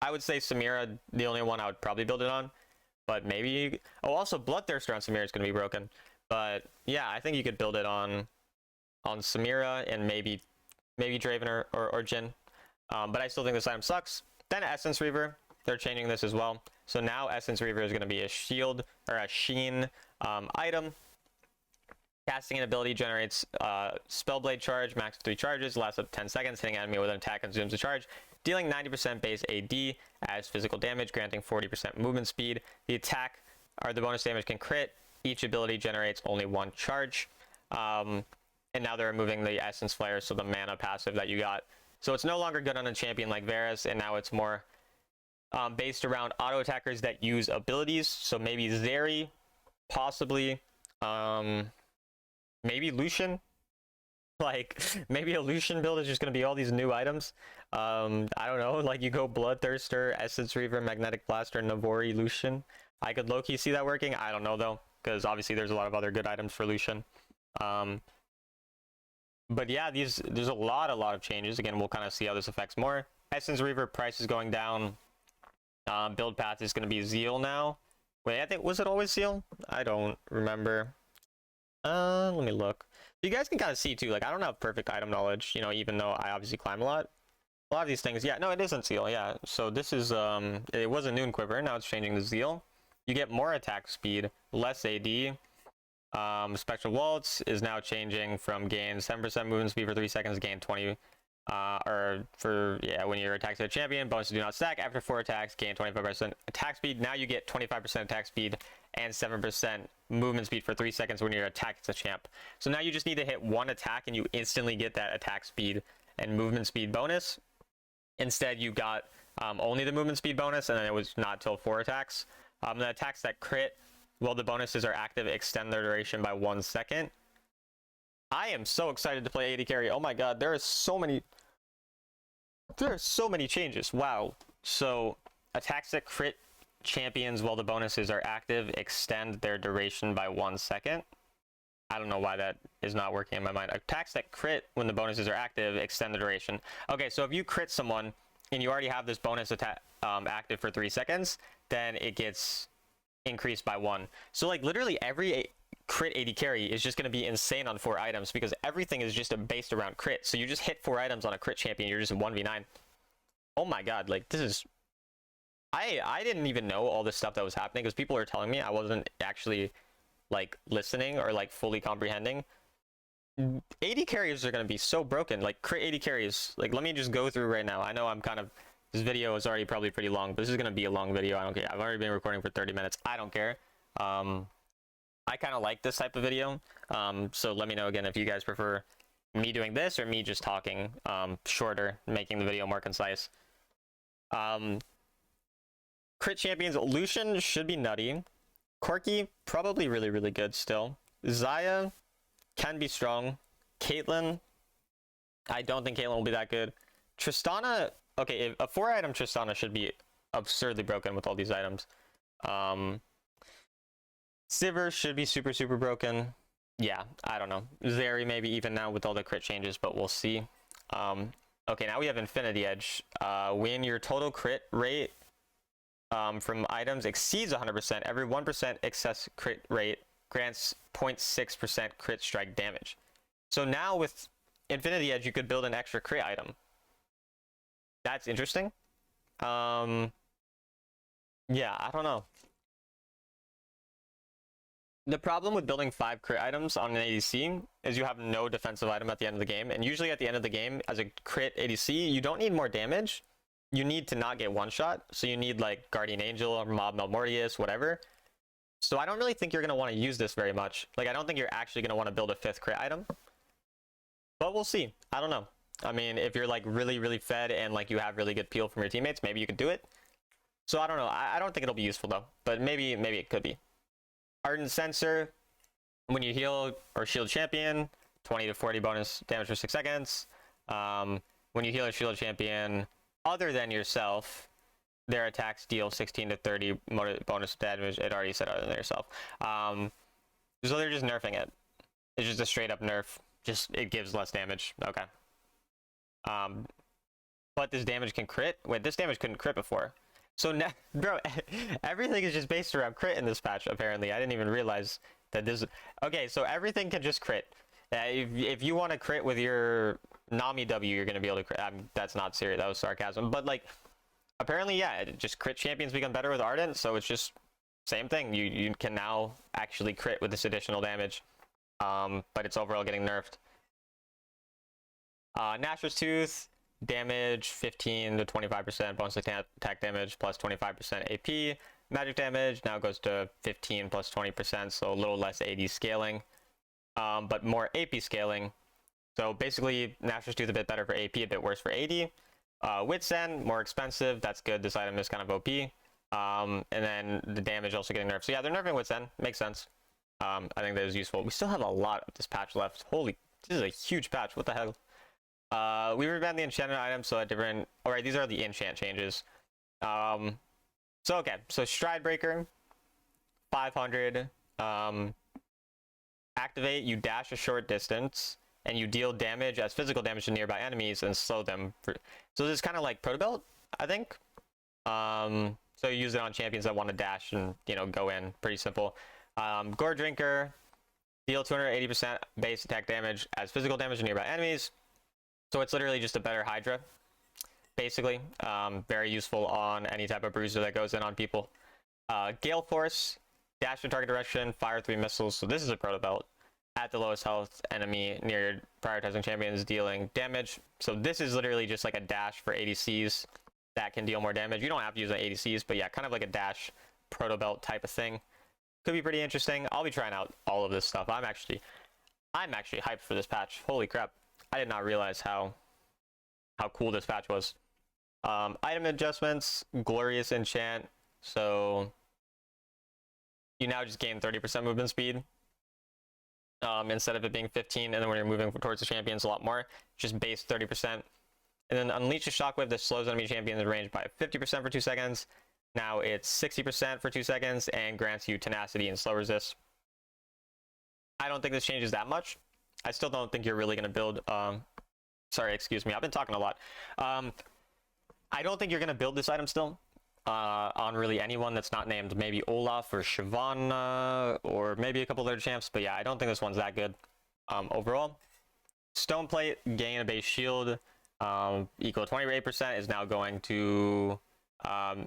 I would say Samira, the only one I would probably build it on, but maybe. Oh, also Bloodthirster on Samira is going to be broken, but yeah, I think you could build it on Samira and maybe Draven or Jhin. But I still think this item sucks. Then Essence Reaver, they're changing this as well. So now Essence Reaver is going to be a shield or a sheen item. Casting an ability generates Spellblade charge, max of 3 charges, lasts up to 10 seconds, hitting enemy with an attack consumes a charge, dealing 90% base AD as physical damage, granting 40% movement speed. The attack or the bonus damage can crit. Each ability generates only 1 charge. And now they're removing the Essence Flare, so the mana passive that you got. So it's no longer good on a champion like Varus, and now it's more based around auto attackers that use abilities. So maybe Zeri, possibly. Maybe Lucian. Like, maybe a Lucian build is just going to be all these new items. I don't know, like you go Bloodthirster, Essence Reaver, Magnetic Blaster, Navori, Lucian. I could low-key see that working. I don't know though, because obviously there's a lot of other good items for Lucian. But yeah, there's a lot of changes. Again, we'll kind of see how this affects more. Essence Reaver price is going down. Build path is going to be Zeal now. Wait, I think, was it always Zeal? I don't remember. Let me look. You guys can kind of see too, like I don't have perfect item knowledge, you know, even though I obviously climb a lot. A lot of these things, yeah, no, it isn't Zeal, yeah. So this is, it was a Noon Quiver, now it's changing to Zeal. You get more attack speed, less AD. Spectral Waltz is now changing from gain 7% movement speed for 3 seconds, gain 20, or for, yeah, when your attacks hit a champion, bonuses do not stack. After 4 attacks, gain 25% attack speed. Now you get 25% attack speed and 7% movement speed for 3 seconds when your attack hits a champ. So now you just need to hit 1 attack and you instantly get that attack speed and movement speed bonus. Instead, you got only the movement speed bonus, and then it was not till 4 attacks. The attacks that crit, while the bonuses are active, extend their duration by 1 second. I am so excited to play AD carry. Oh my god, there are so many changes. Wow. So attacks that crit champions while the bonuses are active extend their duration by 1 second. I don't know why that is not working in my mind. Attacks that crit when the bonuses are active extend the duration. Okay, so if you crit someone and you already have this bonus attack active for 3 seconds, then it gets increased by 1. So like literally every crit AD carry is just going to be insane on 4 items because everything is just based around crit. So you just hit 4 items on a crit champion, you're just 1v9. Oh my god, like this is... I didn't even know all this stuff that was happening because people were telling me. I wasn't actually like listening or like fully comprehending. AD carries are going to be so broken, like crit AD carries. Like let me just go through right now. I know I'm kind of... This video is already probably pretty long, but this is going to be a long video. I don't care. I've already been recording for 30 minutes. I don't care. I kind of like this type of video. So let me know again if you guys prefer me doing this or me just talking shorter, making the video more concise. Crit champions, Lucian should be nutty. Corki, probably really, really good still. Xayah can be strong. Caitlyn, I don't think Caitlyn will be that good. Tristana, okay, a 4-item Tristana should be absurdly broken with all these items. Sivir should be super, super broken. Yeah, I don't know. Zeri maybe even now with all the crit changes, but we'll see. Okay, now we have Infinity Edge. When your total crit rate from items exceeds 100%, every 1% excess crit rate grants 0.6% crit strike damage. So now with Infinity Edge, you could build an extra crit item. That's interesting. Yeah, I don't know. The problem with building 5 crit items on an ADC is you have no defensive item at the end of the game. And usually at the end of the game, as a crit ADC, you don't need more damage. You need to not get one-shot. So you need like Guardian Angel or Mob Melmortius, whatever. So I don't really think you're going to want to use this very much. Like I don't think you're actually going to want to build a 5th crit item. But we'll see. I don't know. I mean, if you're like really, really fed and like you have really good peel from your teammates, maybe you could do it. So I don't know. I don't think it'll be useful though. But maybe it could be. Ardent Sensor, when you heal or shield champion, 20 to 40 bonus damage for 6 seconds. When you heal or shield champion other than yourself, their attacks deal 16 to 30 bonus damage. It already said other than yourself. So they're just nerfing it. It's just a straight up nerf. Just it gives less damage. Okay. But this damage can crit. Wait, this damage couldn't crit before. So now, bro, everything is just based around crit in this patch, apparently. I didn't even realize that this... Okay, so everything can just crit. If you want to crit with your Nami W, you're going to be able to crit. That's not serious. That was sarcasm. But, like, apparently, yeah, it just crit champions become better with Ardent, so it's just same thing. You can now actually crit with this additional damage, but it's overall getting nerfed. Nashor's Tooth... Damage 15 to 25% bonus attack damage plus 25% AP. Magic damage now goes to 15 plus 20%, so a little less AD scaling, but more AP scaling. So basically, Nashor's Tooth a bit better for AP, a bit worse for AD. Wit's End, more expensive. That's good. This item is kind of OP. And then the damage also getting nerfed. So yeah, they're nerfing Wit's End. Makes sense. I think that is useful. We still have a lot of this patch left. Holy, this is a huge patch. What the hell? We rebanned the enchantment items, so at different... Alright, these are the enchant changes. So okay, so Stride Breaker, 500. Activate, you dash a short distance, and you deal damage as physical damage to nearby enemies and slow them. So this is kind of like Proto Belt, I think. So you use it on champions that want to dash and, you know, go in. Pretty simple. Gore Drinker, deal 280% base attack damage as physical damage to nearby enemies. So it's literally just a better Hydra, basically. Very useful on any type of bruiser that goes in on people. Gale Force, dash to target direction, fire 3 missiles. So this is a Proto Belt. At the lowest health enemy near your prioritizing champions dealing damage. So this is literally just like a dash for ADCs that can deal more damage. You don't have to use the ADCs, but yeah, kind of like a dash Proto Belt type of thing. Could be pretty interesting. I'll be trying out all of this stuff. I'm actually hyped for this patch. Holy crap. I did not realize how cool this patch was. Item adjustments, Glorious Enchant. So you now just gain 30% movement speed instead of it being 15. And then when you're moving towards the champions, a lot more. Just base 30%. And then Unleash a Shockwave that slows enemy champions in range by 50% for 2 seconds. Now it's 60% for 2 seconds and grants you tenacity and slow resist. I don't think this changes that much. I still don't think you're really going to build... sorry, excuse me. I've been talking a lot. I don't think you're going to build this item still on really anyone that's not named maybe Olaf or Shyvana or maybe a couple other champs. But yeah, I don't think this one's that good overall. Stone Plate, gain a base shield equal to 28% is now going to 20%.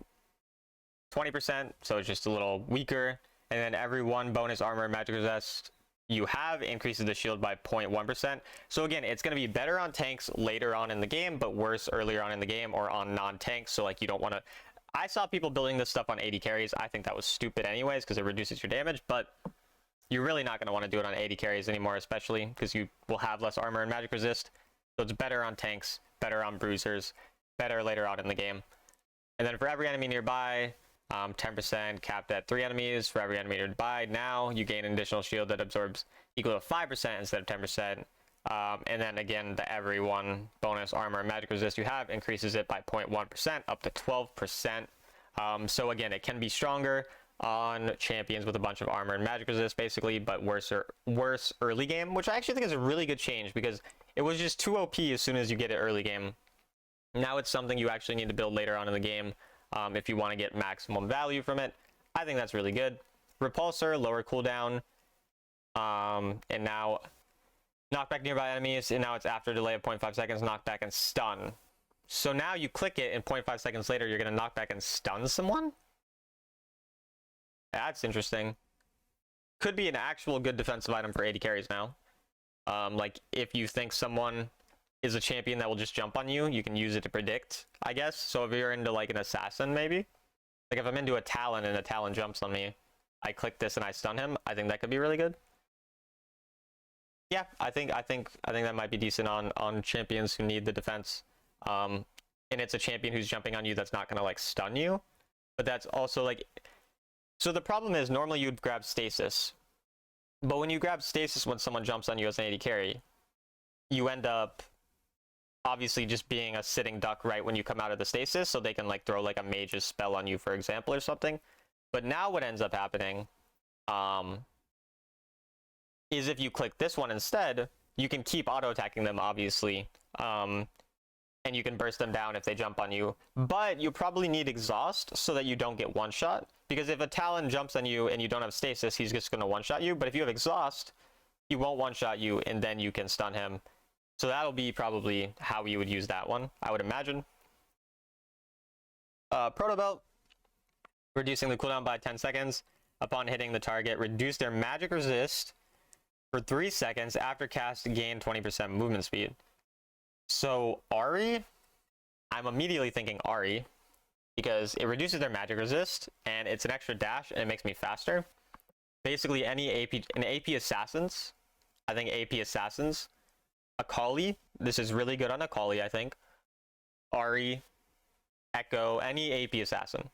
So it's just a little weaker. And then every one bonus armor and magic resist you have increases the shield by 0.1%. So again, it's going to be better on tanks later on in the game, but worse earlier on in the game or on non-tanks. So like you don't want to... I saw people building this stuff on 80 carries. I think that was stupid anyways because it reduces your damage, but you're really not going to want to do it on 80 carries anymore, especially because you will have less armor and magic resist. So it's better on tanks, better on bruisers, better later on in the game. And then for every enemy nearby, 10% capped at 3 enemies. For every enemy nearby, now you gain an additional shield that absorbs equal to 5% instead of 10%. And then again, the every one bonus armor and magic resist you have increases it by 0.1% up to 12%. So again, it can be stronger on champions with a bunch of armor and magic resist basically, but worse early game, which I actually think is a really good change because it was just too OP as soon as you get it early game. Now it's something you actually need to build later on in the game if you want to get maximum value from it. I think that's really good. Repulsor, lower cooldown, and now knockback nearby enemies, and now it's after a delay of 0.5 seconds, knockback and stun. So now you click it and 0.5 seconds later you're going to knock back and stun someone? That's interesting. Could be an actual good defensive item for 80 carries now. Like if you think someone is a champion that will just jump on you, you can use it to predict, I guess. So if you're into like an assassin maybe, like if I'm into a Talon and a Talon jumps on me, I click this and I stun him, I think that could be really good. Yeah, I think that might be decent on champions who need the defense. And it's a champion who's jumping on you that's not gonna like stun you, but that's also like... So the problem is normally you'd grab stasis, but when you grab stasis when someone jumps on you as an 80 carry, you end up obviously just being a sitting duck right when you come out of the stasis, so they can like throw like a mage's spell on you, for example, or something. But now what ends up happening is if you click this one instead, you can keep auto attacking them obviously, and you can burst them down if they jump on you, but you probably need exhaust so that you don't get one shot, because if a Talon jumps on you and you don't have stasis, he's just going to one shot you. But if you have exhaust, he won't one shot you, and then you can stun him. So that'll be probably how you would use that one, I would imagine. Proto Belt, reducing the cooldown by 10 seconds upon hitting the target. Reduce their magic resist for 3 seconds after cast, gain 20% movement speed. So Ari, I'm immediately thinking Ari, because it reduces their magic resist, and it's an extra dash, and it makes me faster. Basically, any AP assassins, I think AP assassins, Akali, this is really good on Akali, I think. Ari, Echo, any AP assassin.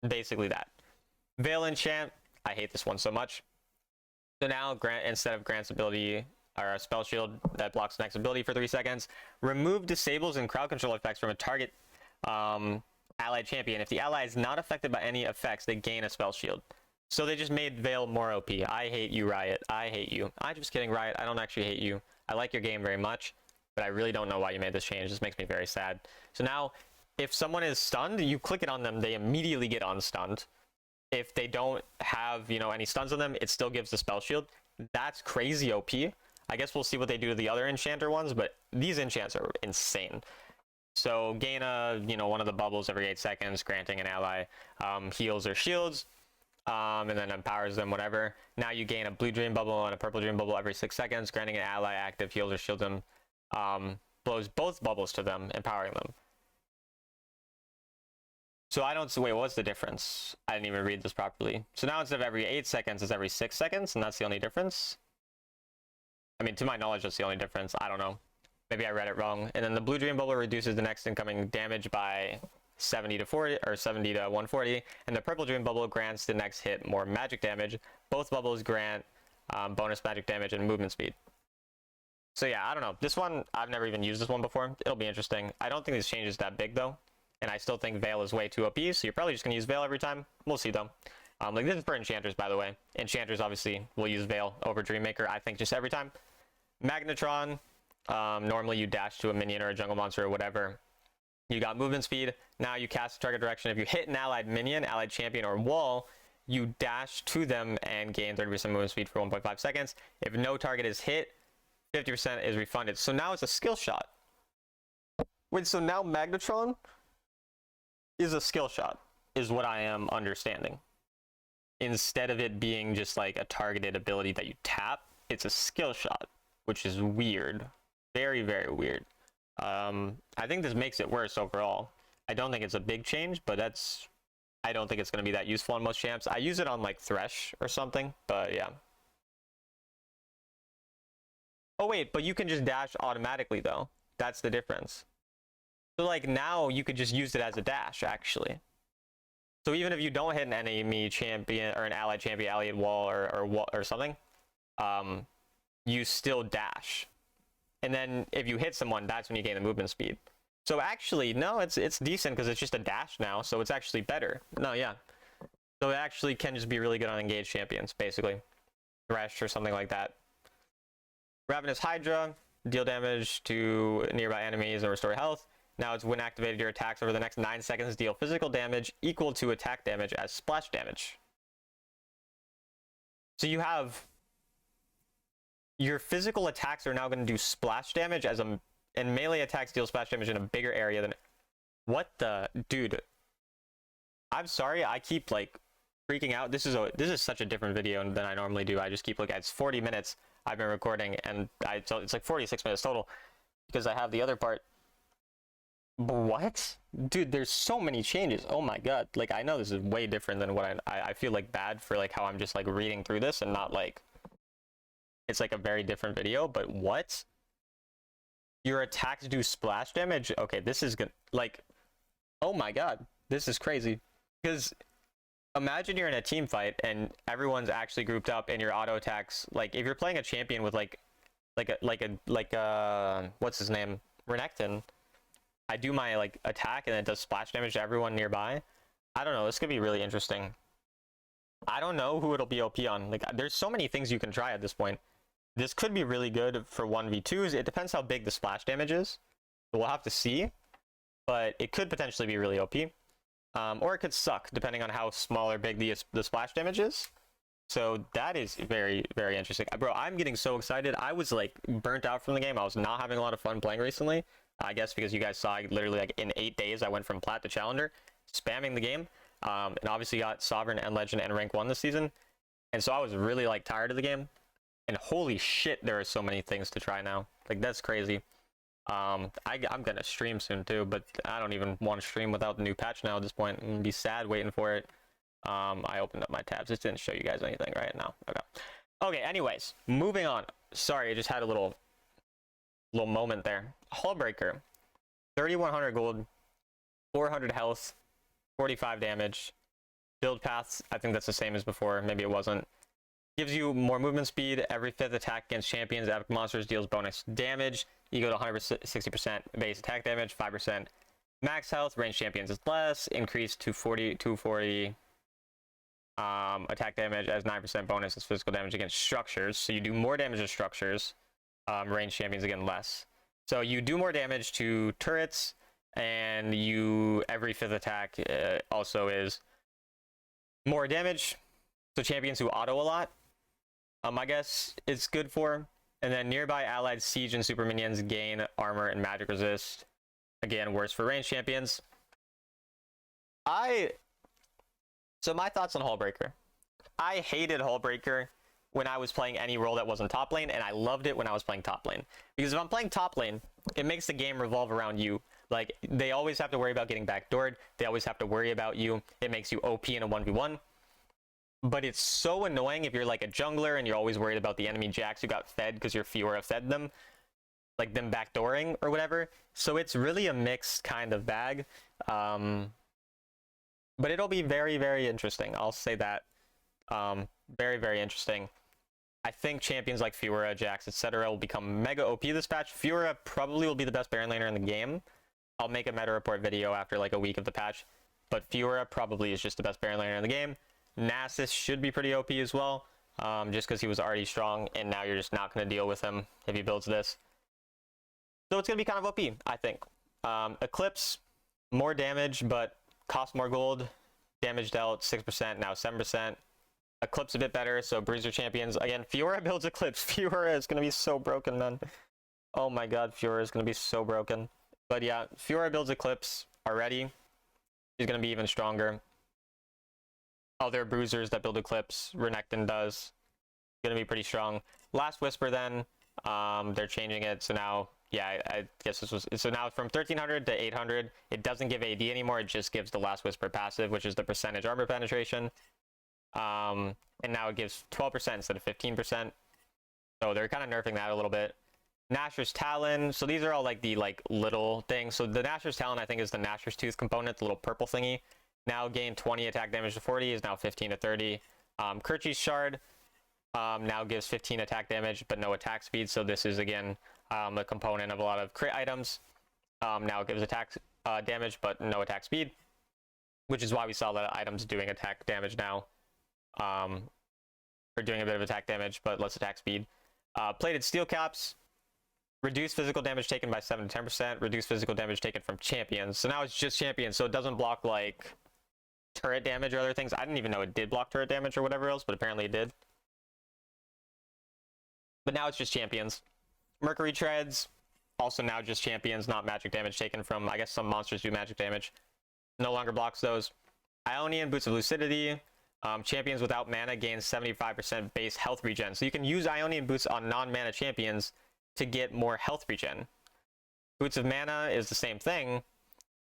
Basically that. Veil Enchant, I hate this one so much. So now, instead of grants ability, or a spell shield that blocks next ability for 3 seconds, remove disables and crowd control effects from a target allied champion. If the ally is not affected by any effects, they gain a spell shield. So they just made Veil more OP. I hate you, Riot. I hate you. I'm just kidding, Riot. I don't actually hate you. I like your game very much, but I really don't know why you made this change. This makes me very sad. So now, if someone is stunned, you click it on them, they immediately get unstunned. If they don't have, you know, any stuns on them, it still gives the spell shield. That's crazy OP. I guess we'll see what they do to the other enchanter ones, but these enchants are insane. So gain one of the bubbles every 8 seconds, granting an ally heals or shields, and then empowers them, whatever. Now you gain a blue dream bubble and a purple dream bubble every 6 seconds, granting an ally active heals or shields them, blows both bubbles to them, empowering them. So I don't see, wait, what's the difference? I didn't even read this properly. So now instead of every 8 seconds, it's every 6 seconds, and that's the only difference. I mean, to my knowledge, that's the only difference. I don't know. Maybe I read it wrong. And then the blue dream bubble reduces the next incoming damage by 70 to 40 or 70 to 140, and the purple dream bubble grants the next hit more magic damage. Both bubbles grant bonus magic damage and movement speed. So yeah, I don't know. This one, I've never even used this one before. It'll be interesting. I don't think this change is that big though. and I still think Veil is way too OP, so you're probably just going to use Veil every time. We'll see, though. Like, this is for Enchanters, by the way. Enchanters, obviously, will use Veil over Dreammaker, I think, just every time. Magnetron, normally you dash to a minion or a jungle monster or whatever. You got movement speed. Now you cast target direction. If you hit an allied minion, allied champion, or wall, you dash to them and gain 30% movement speed for 1.5 seconds. If no target is hit, 50% is refunded. So now it's a skill shot. Wait, so now Magnetron is a skill shot, is what I am understanding. Instead of it being just like a targeted ability that you tap, it's a skill shot, which is weird. Very, very weird. I think this makes it worse overall. I don't think it's a big change, but I don't think it's going to be that useful on most champs. I use it on like Thresh or something, but yeah. Oh wait, but you can just dash automatically though. That's the difference. So like now you could just use it as a dash actually. So even if you don't hit an enemy champion or an allied champion, allied wall or something, you still dash. And then if you hit someone, that's when you gain the movement speed. So actually, no, it's decent because it's just a dash now, so it's actually better. No, yeah. So it actually can just be really good on engaged champions, basically. Thresh or something like that. Ravenous Hydra, deal damage to nearby enemies and restore health. Now it's when activated, your attacks over the next 9 seconds deal physical damage equal to attack damage as splash damage. So you have your physical attacks are now going to do splash damage and melee attacks deal splash damage in a bigger area than... What the... Dude. I'm sorry, I keep like freaking out. This is such a different video than I normally do. I just keep looking at it's 40 minutes I've been recording, and it's like 46 minutes total because I have the other part. What? Dude, there's so many changes. Oh my god. Like, I know this is way different than what I feel like bad for like how I'm just like reading through this and not like it's like a very different video, but what? Your attacks do splash damage? Okay, this is good. Like, oh my god, this is crazy. Because imagine you're in a team fight and everyone's actually grouped up and your auto attacks, like if you're playing a champion with like a what's his name? Renekton. I do my like attack and it does splash damage to everyone nearby. I don't know, this could be really interesting. I don't know who it'll be OP on. Like, there's so many things you can try at this point. This could be really good for 1v2s. It depends how big the splash damage is. So we'll have to see. But it could potentially be really OP. Or it could suck, depending on how small or big the splash damage is. So that is very, very interesting. Bro, I'm getting so excited. I was like burnt out from the game. I was not having a lot of fun playing recently. I guess because you guys saw literally like in 8 days, I went from Plat to Challenger, spamming the game. And obviously got Sovereign and Legend and Rank 1 this season. And so I was really like tired of the game. And holy shit, there are so many things to try now. Like, that's crazy. I'm gonna stream soon too, but I don't even want to stream without the new patch now at this point. I'm gonna be sad waiting for it. I opened up my tabs. It didn't show you guys anything right now. Okay, anyways, moving on. Sorry, I just had a little moment there. Hullbreaker, 3,100 gold, 400 health, 45 damage. Build paths, I think that's the same as before. Maybe it wasn't. Gives you more movement speed. Every 5th attack against champions, epic monsters deals bonus damage. You go to 160% base attack damage, 5% max health. Ranged champions is less. Increased to 240 attack damage as 9% bonus as physical damage against structures. So you do more damage to structures. Ranged champions again less. So you do more damage to turrets, and every 5th attack also is more damage. So champions who auto a lot, I guess it's good for. And then nearby allied siege and super minions gain armor and magic resist. Again, worse for ranged champions. So my thoughts on Hullbreaker. I hated Hullbreaker when I was playing any role that wasn't top lane, and I loved it when I was playing top lane. Because if I'm playing top lane, it makes the game revolve around you. Like, they always have to worry about getting backdoored. They always have to worry about you. It makes you OP in a 1v1. But it's so annoying if you're like a jungler and you're always worried about the enemy jacks who got fed because your Fiora fed them. Like them backdooring or whatever. So it's really a mixed kind of bag. But it'll be very, very interesting. I'll say that. Very, very interesting. I think champions like Fiora, Jax, etc. will become mega OP this patch. Fiora probably will be the best Baron laner in the game. I'll make a meta report video after like a week of the patch. But Fiora probably is just the best Baron laner in the game. Nasus should be pretty OP as well, just because he was already strong, and now you're just not going to deal with him if he builds this. So it's going to be kind of OP, I think. Eclipse, more damage, but cost more gold. Damage dealt 6%, now 7%. Eclipse a bit better, so Bruiser champions. Again, Fiora builds Eclipse. Fiora is going to be so broken, man. Oh my god, Fiora is going to be so broken. But yeah, Fiora builds Eclipse already. She's going to be even stronger. Other Bruisers that build Eclipse, Renekton does. Going to be pretty strong. Last Whisper then, they're changing it, so now, yeah, I guess this was, so now from 1300 to 800, it doesn't give AD anymore, it just gives the Last Whisper passive, which is the percentage armor penetration. And now it gives 12% instead of 15%. So they're kind of nerfing that a little bit. Nashor's Talon. So these are all like the little things. So the Nashor's Talon, I think, is the Nashor's Tooth component, the little purple thingy. Now gain 20 attack damage to 40, is now 15 to 30. Kerchi's Shard now gives 15 attack damage, but no attack speed. So this is, again, a component of a lot of crit items. Now it gives attack damage, but no attack speed, which is why we saw a lot of items doing attack damage now. Or doing a bit of attack damage, but less attack speed. Plated Steel Caps. Reduce physical damage taken by 7 to 10%. Reduce physical damage taken from champions. So now it's just champions, so it doesn't block, like, turret damage or other things. I didn't even know it did block turret damage or whatever else, but apparently it did. But now it's just champions. Mercury Treads, also now just champions, not magic damage taken from, I guess some monsters do magic damage. No longer blocks those. Ionian Boots of Lucidity. Champions without mana gain 75% base health regen. So you can use Ionian Boots on non-mana champions to get more health regen. Boots of Mana is the same thing.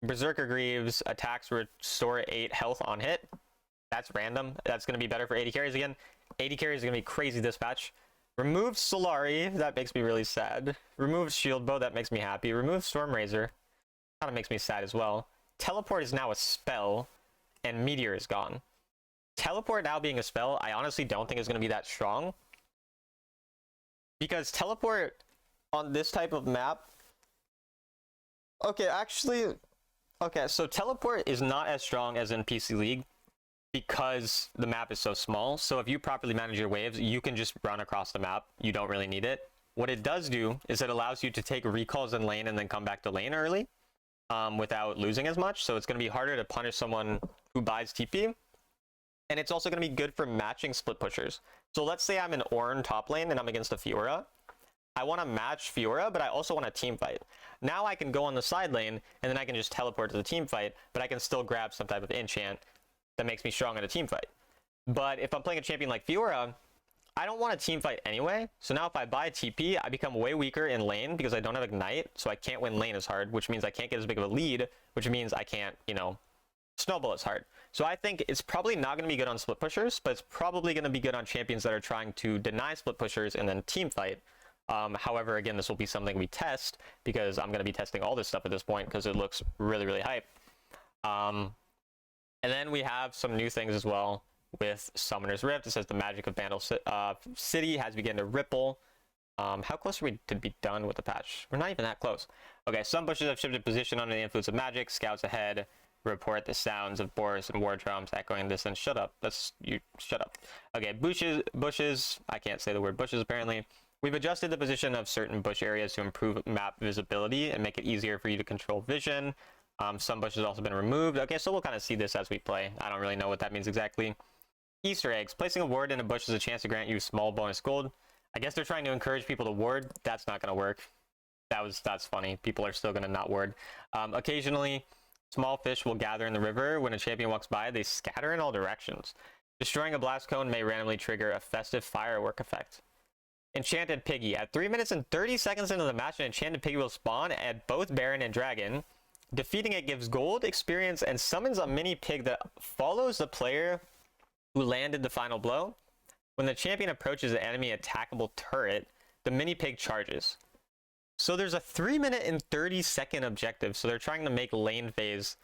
Berserker Greaves attacks restore 8 health on hit. That's random. That's going to be better for AD carries again. AD carries are going to be crazy this patch. Removed Solari. That makes me really sad. Removed Shield Bow. That makes me happy. Removed Storm Razor. Kind of makes me sad as well. Teleport is now a spell, and Meteor is gone. Teleport now being a spell, I honestly don't think is going to be that strong. Because Teleport on this type of map... Okay, actually... Okay, so Teleport is not as strong as in PC League because the map is so small. So if you properly manage your waves, you can just run across the map. You don't really need it. What it does do is it allows you to take recalls in lane and then come back to lane early without losing as much. So it's going to be harder to punish someone who buys TP. And it's also going to be good for matching split pushers. So let's say I'm in Ornn top lane and I'm against a Fiora. I want to match Fiora, but I also want a team fight. Now I can go on the side lane, and then I can just teleport to the team fight, but I can still grab some type of enchant that makes me strong in a team fight. But if I'm playing a champion like Fiora, I don't want a team fight anyway. So now if I buy TP, I become way weaker in lane because I don't have Ignite, so I can't win lane as hard, which means I can't get as big of a lead, which means I can't, you know, snowball as hard. So I think it's probably not going to be good on split pushers, but it's probably going to be good on champions that are trying to deny split pushers and then team fight. However, again, this will be something we test because I'm going to be testing all this stuff at this point because it looks really, really hype. And then we have some new things as well with Summoner's Rift. It says the magic of Vandal City has begun to ripple. How close are we to be done with the patch? We're not even that close. Okay, some bushes have shifted position under the influence of magic. Scouts ahead report the sounds of boars and war drums echoing distance. Shut up. Shut up. Okay, bushes. I can't say the word bushes apparently. We've adjusted the position of certain bush areas to improve map visibility and make it easier for you to control vision. Some bushes have also been removed. Okay, so we'll kind of see this as we play. I don't really know what that means exactly. Easter eggs. Placing a ward in a bush is a chance to grant you small bonus gold. I guess they're trying to encourage people to ward. That's not going to work. That's funny. People are still going to not ward. Occasionally, small fish will gather in the river. When a champion walks by, they scatter in all directions. Destroying a blast cone may randomly trigger a festive firework effect. Enchanted Piggy. At 3 minutes and 30 seconds into the match, an Enchanted Piggy will spawn at both Baron and Dragon. Defeating it gives gold, experience, and summons a mini pig that follows the player who landed the final blow. When the champion approaches an enemy attackable turret, the mini pig charges. So there's a 3 minute and 30 second objective. So they're trying to make lane phase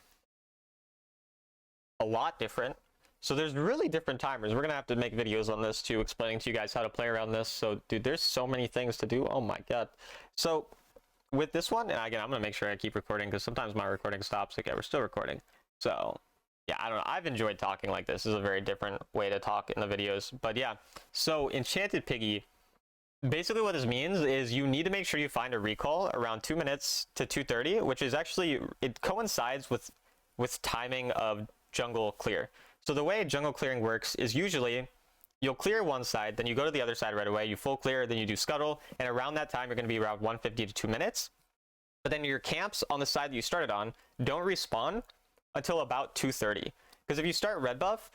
a lot different. So there's really different timers. We're going to have to make videos on this too, explaining to you guys how to play around this. So dude, there's so many things to do. Oh my god. So with this one, and again, I'm gonna make sure I keep recording because sometimes my recording stops. Okay, we're still recording. So yeah, I don't know. I've enjoyed talking like this. This is a very different way to talk in the videos. But yeah, so Enchanted Piggy, basically what this means is you need to make sure you find a recall around 2 minutes to 2:30, which is actually, it coincides with timing of jungle clear. So the way jungle clearing works is usually you'll clear one side, then you go to the other side right away, you full clear, then you do scuttle, and around that time you're going to be around 150 to 2 minutes. But then your camps on the side that you started on don't respawn until about 2:30. Because if you start red buff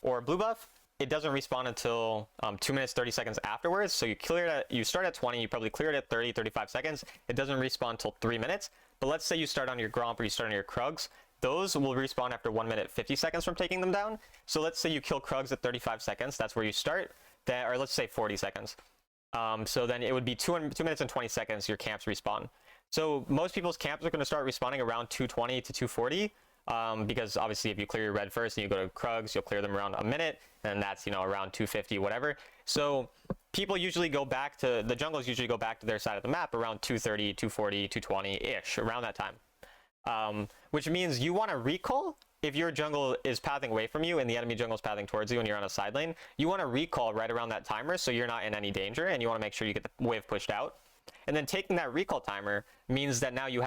or blue buff, it doesn't respawn until 2 minutes 30 seconds afterwards. So you start at 20, you probably clear it at 30, 35 seconds. It doesn't respawn until 3 minutes. But let's say you start on your Gromp or you start on your Krugs. Those will respawn after 1 minute 50 seconds from taking them down. So let's say you kill Krugs at 35 seconds. That's where you start. Or let's say 40 seconds. So then it would be 2 minutes and 20 seconds your camps respawn. So most people's camps are going to start respawning around 220 to 240. Because obviously if you clear your red first and you go to Krugs, you'll clear them around a minute, and that's, you know, around 250, whatever. So people usually go back to, the jungles usually go back to their side of the map around 230, 240, 220-ish, around that time. Which means you want to recall if your jungle is pathing away from you and the enemy jungle is pathing towards you and you're on a side lane. You want to recall right around that timer so you're not in any danger, and you want to make sure you get the wave pushed out. And then taking that recall timer means that now you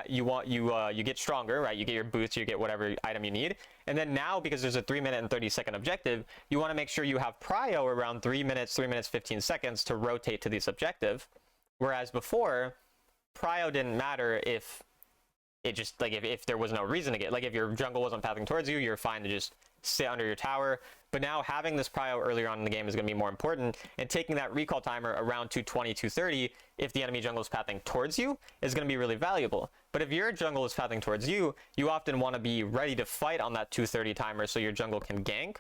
get stronger, right? You get your boots, you get whatever item you need. And then now, because there's a 3 minute and 30 second objective, you want to make sure you have prio around 3 minutes 15 seconds to rotate to this objective. Whereas before, prio didn't matter if it just, like, if there was no reason to get, like, if your jungle wasn't pathing towards you, you're fine to just sit under your tower. But now having this prio earlier on in the game is going to be more important, and taking that recall timer around 220, 230, if the enemy jungle is pathing towards you, is going to be really valuable. But if your jungle is pathing towards you, you often want to be ready to fight on that 230 timer so your jungle can gank,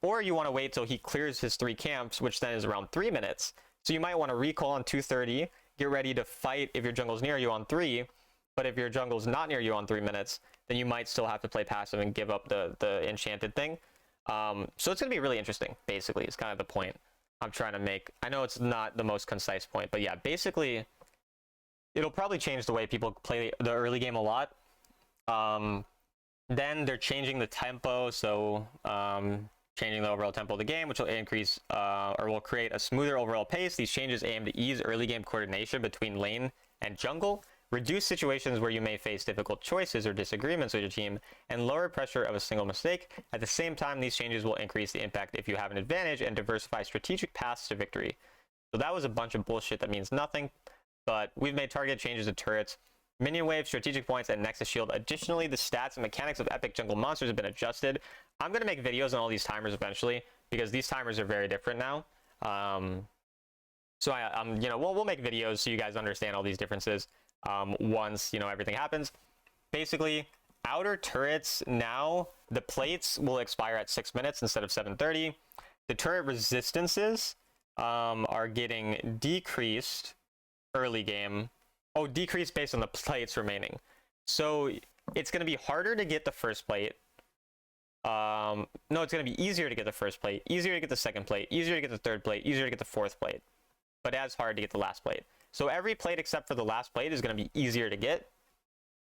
or you want to wait till he clears his 3 camps, which then is around 3 minutes. So you might want to recall on 230, get ready to fight if your jungle's near you on 3, but if your jungle's not near you on 3 minutes, then you might still have to play passive and give up the enchanted thing. So it's going to be really interesting, basically, is kind of the point I'm trying to make. I know it's not the most concise point, but yeah, basically, it'll probably change the way people play the early game a lot. Then they're changing the tempo, so changing the overall tempo of the game, which will increase or will create a smoother overall pace. These changes aim to ease early game coordination between lane and jungle, reduce situations where you may face difficult choices or disagreements with your team, and lower pressure of a single mistake. At the same time, these changes will increase the impact if you have an advantage and diversify strategic paths to victory. So that was a bunch of bullshit that means nothing, but we've made targeted changes to turrets, minion waves, strategic points, and Nexus Shield. Additionally, the stats and mechanics of epic jungle monsters have been adjusted. I'm going to make videos on all these timers eventually, because these timers are very different now. So you know, we'll make videos so you guys understand all these differences. Once, you know, everything happens. Basically, outer turrets now, the plates will expire at 6 minutes instead of 7:30. The turret resistances are getting decreased early game. Oh, decreased based on the plates remaining. So it's going to be harder to get the first plate. No, it's going to be easier to get the first plate, easier to get the second plate, easier to get the third plate, easier to get the fourth plate, but as hard to get the last plate. So every plate except for the last plate is going to be easier to get.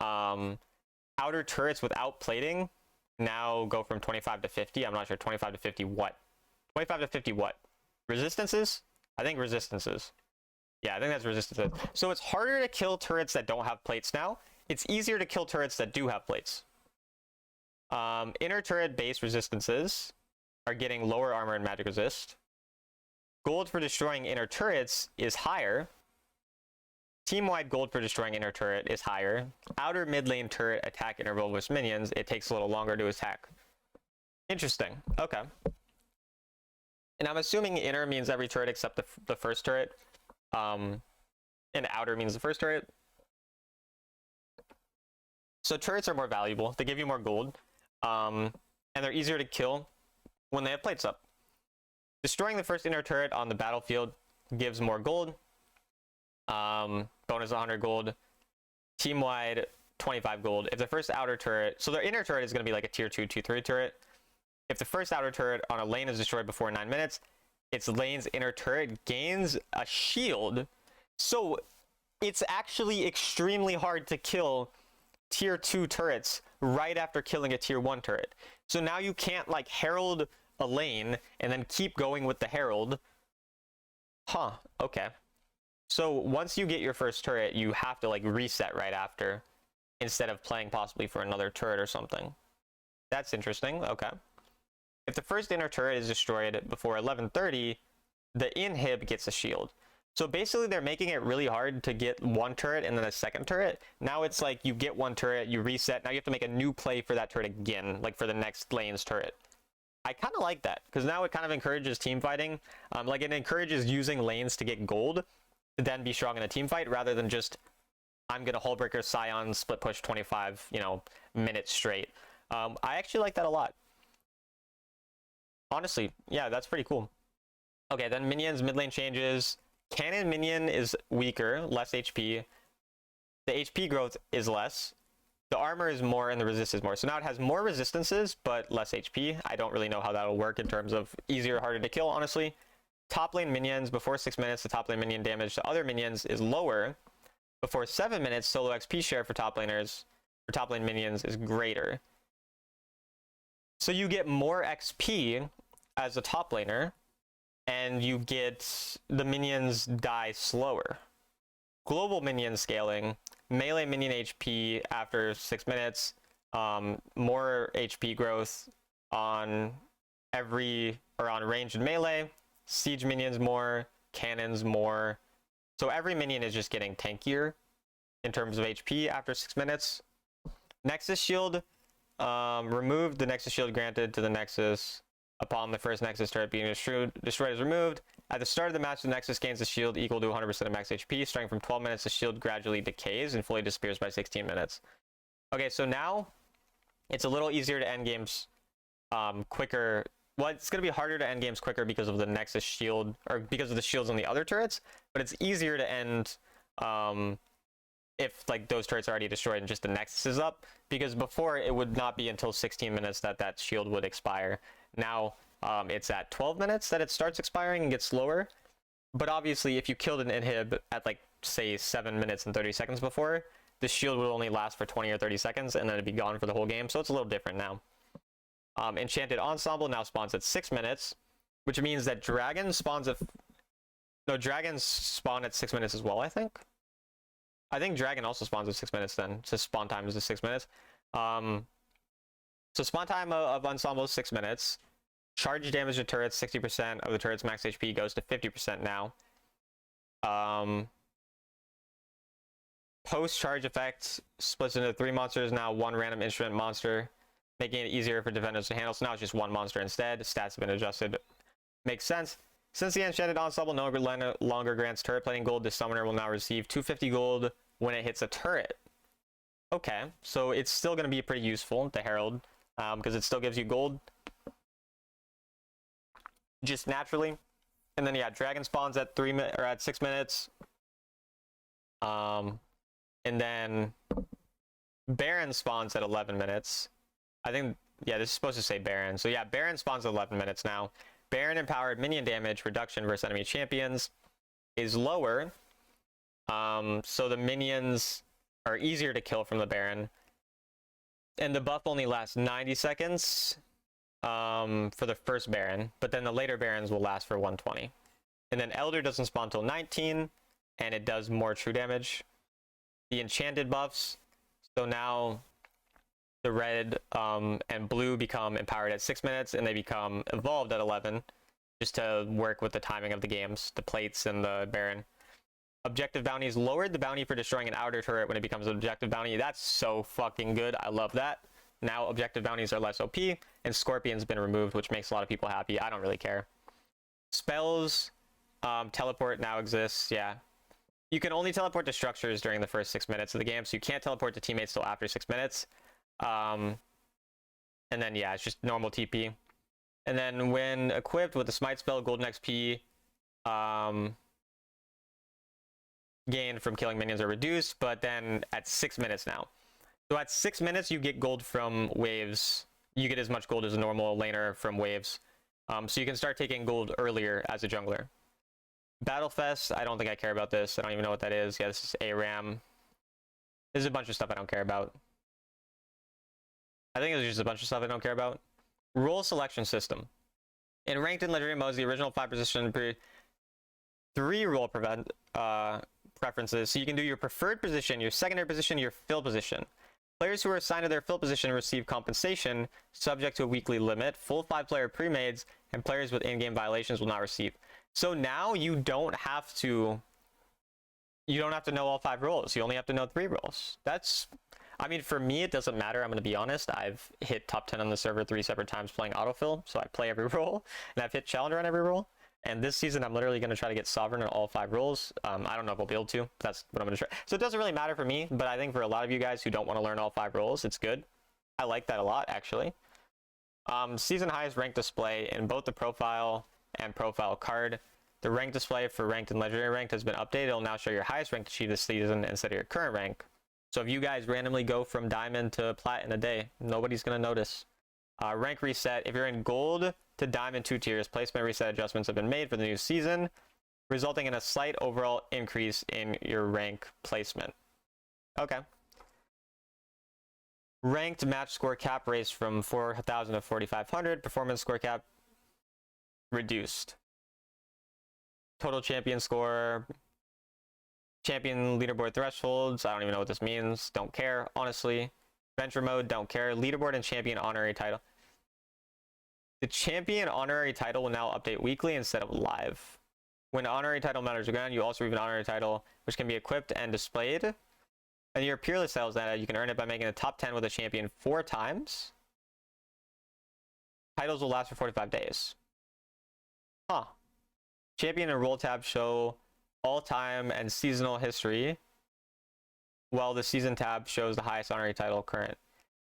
Outer turrets without plating now go from 25 to 50. I'm not sure. 25 to 50 what? 25 to 50 what? Resistances? I think resistances. Yeah, I think that's resistances. So it's harder to kill turrets that don't have plates now. It's easier to kill turrets that do have plates. Inner turret base resistances are getting lower armor and magic resist. Gold for destroying inner turrets is higher. Team-wide gold for destroying inner turret is higher. Outer mid lane turret attack interval with minions, it takes a little longer to attack. Interesting. Okay. And I'm assuming inner means every turret except the first turret. And outer means the first turret. So turrets are more valuable. They give you more gold. And they're easier to kill when they have plates up. Destroying the first inner turret on the battlefield gives more gold. Bonus 100 gold. Team-wide 25 gold. If the first outer turret, so their inner turret is going to be like a tier 2, tier 3 turret. If the first outer turret on a lane is destroyed before 9 minutes, its lane's inner turret gains a shield. So it's actually extremely hard to kill tier 2 turrets right after killing a tier 1 turret. So now you can't like herald a lane and then keep going with the herald. Huh, okay. So once you get your first turret, you have to like reset right after instead of playing possibly for another turret or something. That's interesting. Okay. If the first inner turret is destroyed before 11:30, the inhib gets a shield. So basically they're making it really hard to get one turret and then a second turret. Now it's like you get one turret, you reset, now you have to make a new play for that turret again, like for the next lane's turret. I kind of like that, because now it kind of encourages team fighting. Like it encourages using lanes to get gold, to then be strong in a team fight, rather than just, I'm going to Hullbreaker, Scion, split push 25, minutes straight. I actually like that a lot. Honestly, yeah, that's pretty cool. Okay, then minions, mid lane changes. Cannon minion is weaker, less HP. The HP growth is less. The armor is more and the resist is more. So now it has more resistances, but less HP. I don't really know how that'll work in terms of easier or harder to kill, honestly. Top lane minions, before 6 minutes, the top lane minion damage to other minions is lower. Before 7 minutes, solo XP share for top laners, for top lane minions, is greater. So you get more XP as a top laner, and you get the minions die slower. Global minion scaling, melee minion HP after 6 minutes, more HP growth on on range and melee, siege minions more, cannons more. So every minion is just getting tankier in terms of HP after 6 minutes. Nexus shield, removed. The Nexus shield granted to the Nexus upon the first Nexus turret being destroyed is removed. At the start of the match, the Nexus gains the shield equal to 100% of max HP. Starting from 12 minutes, the shield gradually decays and fully disappears by 16 minutes. Okay, so now it's a little easier to end games quicker. Well, it's going to be harder to end games quicker because of the Nexus shield, or because of the shields on the other turrets, but it's easier to end if like those turrets are already destroyed and just the Nexus is up, because before it would not be until 16 minutes that shield would expire. Now it's at 12 minutes that it starts expiring and gets slower. But obviously if you killed an inhib at like say 7 minutes and 30 seconds before, the shield would only last for 20 or 30 seconds and then it'd be gone for the whole game. So it's a little different now. Enchanted Ensemble now spawns at 6 minutes, which means that dragons spawn at 6 minutes as well, I think. I think dragon also spawns at 6 minutes then. So spawn time is at 6 minutes. So spawn time of Ensemble is 6 minutes. Charge damage to turrets, 60% of the turret's max HP goes to 50% now. Post-charge effect splits into 3 monsters, now 1 random instrument monster, making it easier for defenders to handle. So now it's just 1 monster instead. Stats have been adjusted. Makes sense. Since the Enchanted Ensemble no longer grants turret plating gold, the summoner will now receive 250 gold when it hits a turret. Okay, so it's still going to be pretty useful, the Herald, because it still gives you gold just naturally. And then yeah, dragon spawns at 6 minutes. And then Baron spawns at 11 minutes. I think, yeah, this is supposed to say Baron. So yeah, Baron spawns at 11 minutes now. Baron empowered minion damage reduction versus enemy champions is lower. So the minions are easier to kill from the Baron. And the buff only lasts 90 seconds for the first Baron, but then the later Barons will last for 120. And then Elder doesn't spawn until 19, and it does more true damage. The enchanted buffs, so now the red and blue become empowered at 6 minutes, and they become evolved at 11, just to work with the timing of the games, the plates and the Baron. Objective bounties lowered the bounty for destroying an outer turret when it becomes an objective bounty. That's so fucking good. I love that. Now objective bounties are less OP, and Scorpion's been removed, which makes a lot of people happy. I don't really care. Spells, teleport now exists, yeah. You can only teleport to structures during the first 6 minutes of the game, so you can't teleport to teammates till after 6 minutes. And then yeah, it's just normal TP. And then when equipped with the smite spell, golden XP gained from killing minions are reduced, but then at 6 minutes now. So at 6 minutes you get gold from waves. You get as much gold as a normal laner from waves. So you can start taking gold earlier as a jungler. Battlefest, I don't think I care about this. I don't even know what that is. Yeah, this is ARAM. There's a bunch of stuff I don't care about. I think there's just a bunch of stuff I don't care about. Role selection system. In ranked and legendary modes, the original 5 position 3 role preferences. So you can do your preferred position, your secondary position, your fill position. Players who are assigned to their fill position receive compensation subject to a weekly limit. Full 5-player pre-mades and players with in-game violations will not receive. So now you don't have to know all 5 roles. You only have to know 3 roles. I mean, for me, it doesn't matter. I'm going to be honest. I've hit top 10 on the server 3 separate times playing autofill. So I play every role, and I've hit challenger on every role. And this season, I'm literally going to try to get sovereign on all 5 roles. I don't know if I'll be able to. That's what I'm going to try. So it doesn't really matter for me, but I think for a lot of you guys who don't want to learn all 5 roles, it's good. I like that a lot, actually. Season highest rank display in both the profile and profile card. The rank display for ranked and legendary ranked has been updated. It'll now show your highest rank achieved this season instead of your current rank. So if you guys randomly go from diamond to plat in a day, nobody's going to notice. Rank reset. If you're in gold to diamond 2 tiers, placement reset adjustments have been made for the new season, resulting in a slight overall increase in your rank placement. Okay. Ranked match score cap raised from 4,000 to 4,500. Performance score cap reduced. Total champion score. Champion leaderboard thresholds. I don't even know what this means. Don't care, honestly. Venture mode, don't care. Leaderboard and champion honorary title. The champion honorary title will now update weekly instead of live. When honorary title matters are gone, you also receive an honorary title, which can be equipped and displayed. And your peerless titles that you can earn it by making the top 10 with a champion 4 times. Titles will last for 45 days. Huh. Champion and role tab show all-time and seasonal history, while the season tab shows the highest honorary title current.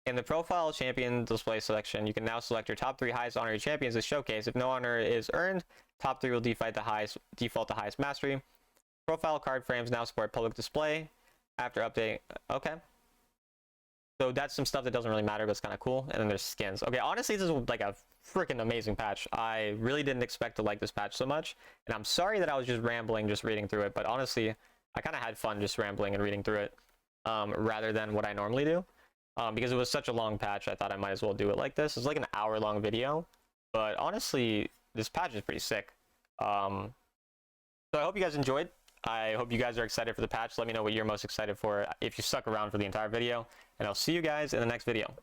In the profile champion display selection, you can now select your top 3 highest honorary champions to showcase. If no honor is earned, top 3 will default the highest mastery. Profile card frames now support public display after updating. Okay. So that's some stuff that doesn't really matter, but it's kind of cool. And then there's skins. Okay, honestly, this is like a freaking amazing patch. I really didn't expect to like this patch so much. And I'm sorry that I was just rambling, just reading through it. But honestly, I kind of had fun just rambling and reading through it rather than what I normally do. Because it was such a long patch, I thought I might as well do it like this. It's like an hour-long video. But honestly, this patch is pretty sick. So I hope you guys enjoyed. I hope you guys are excited for the patch. Let me know what you're most excited for if you stuck around for the entire video. And I'll see you guys in the next video.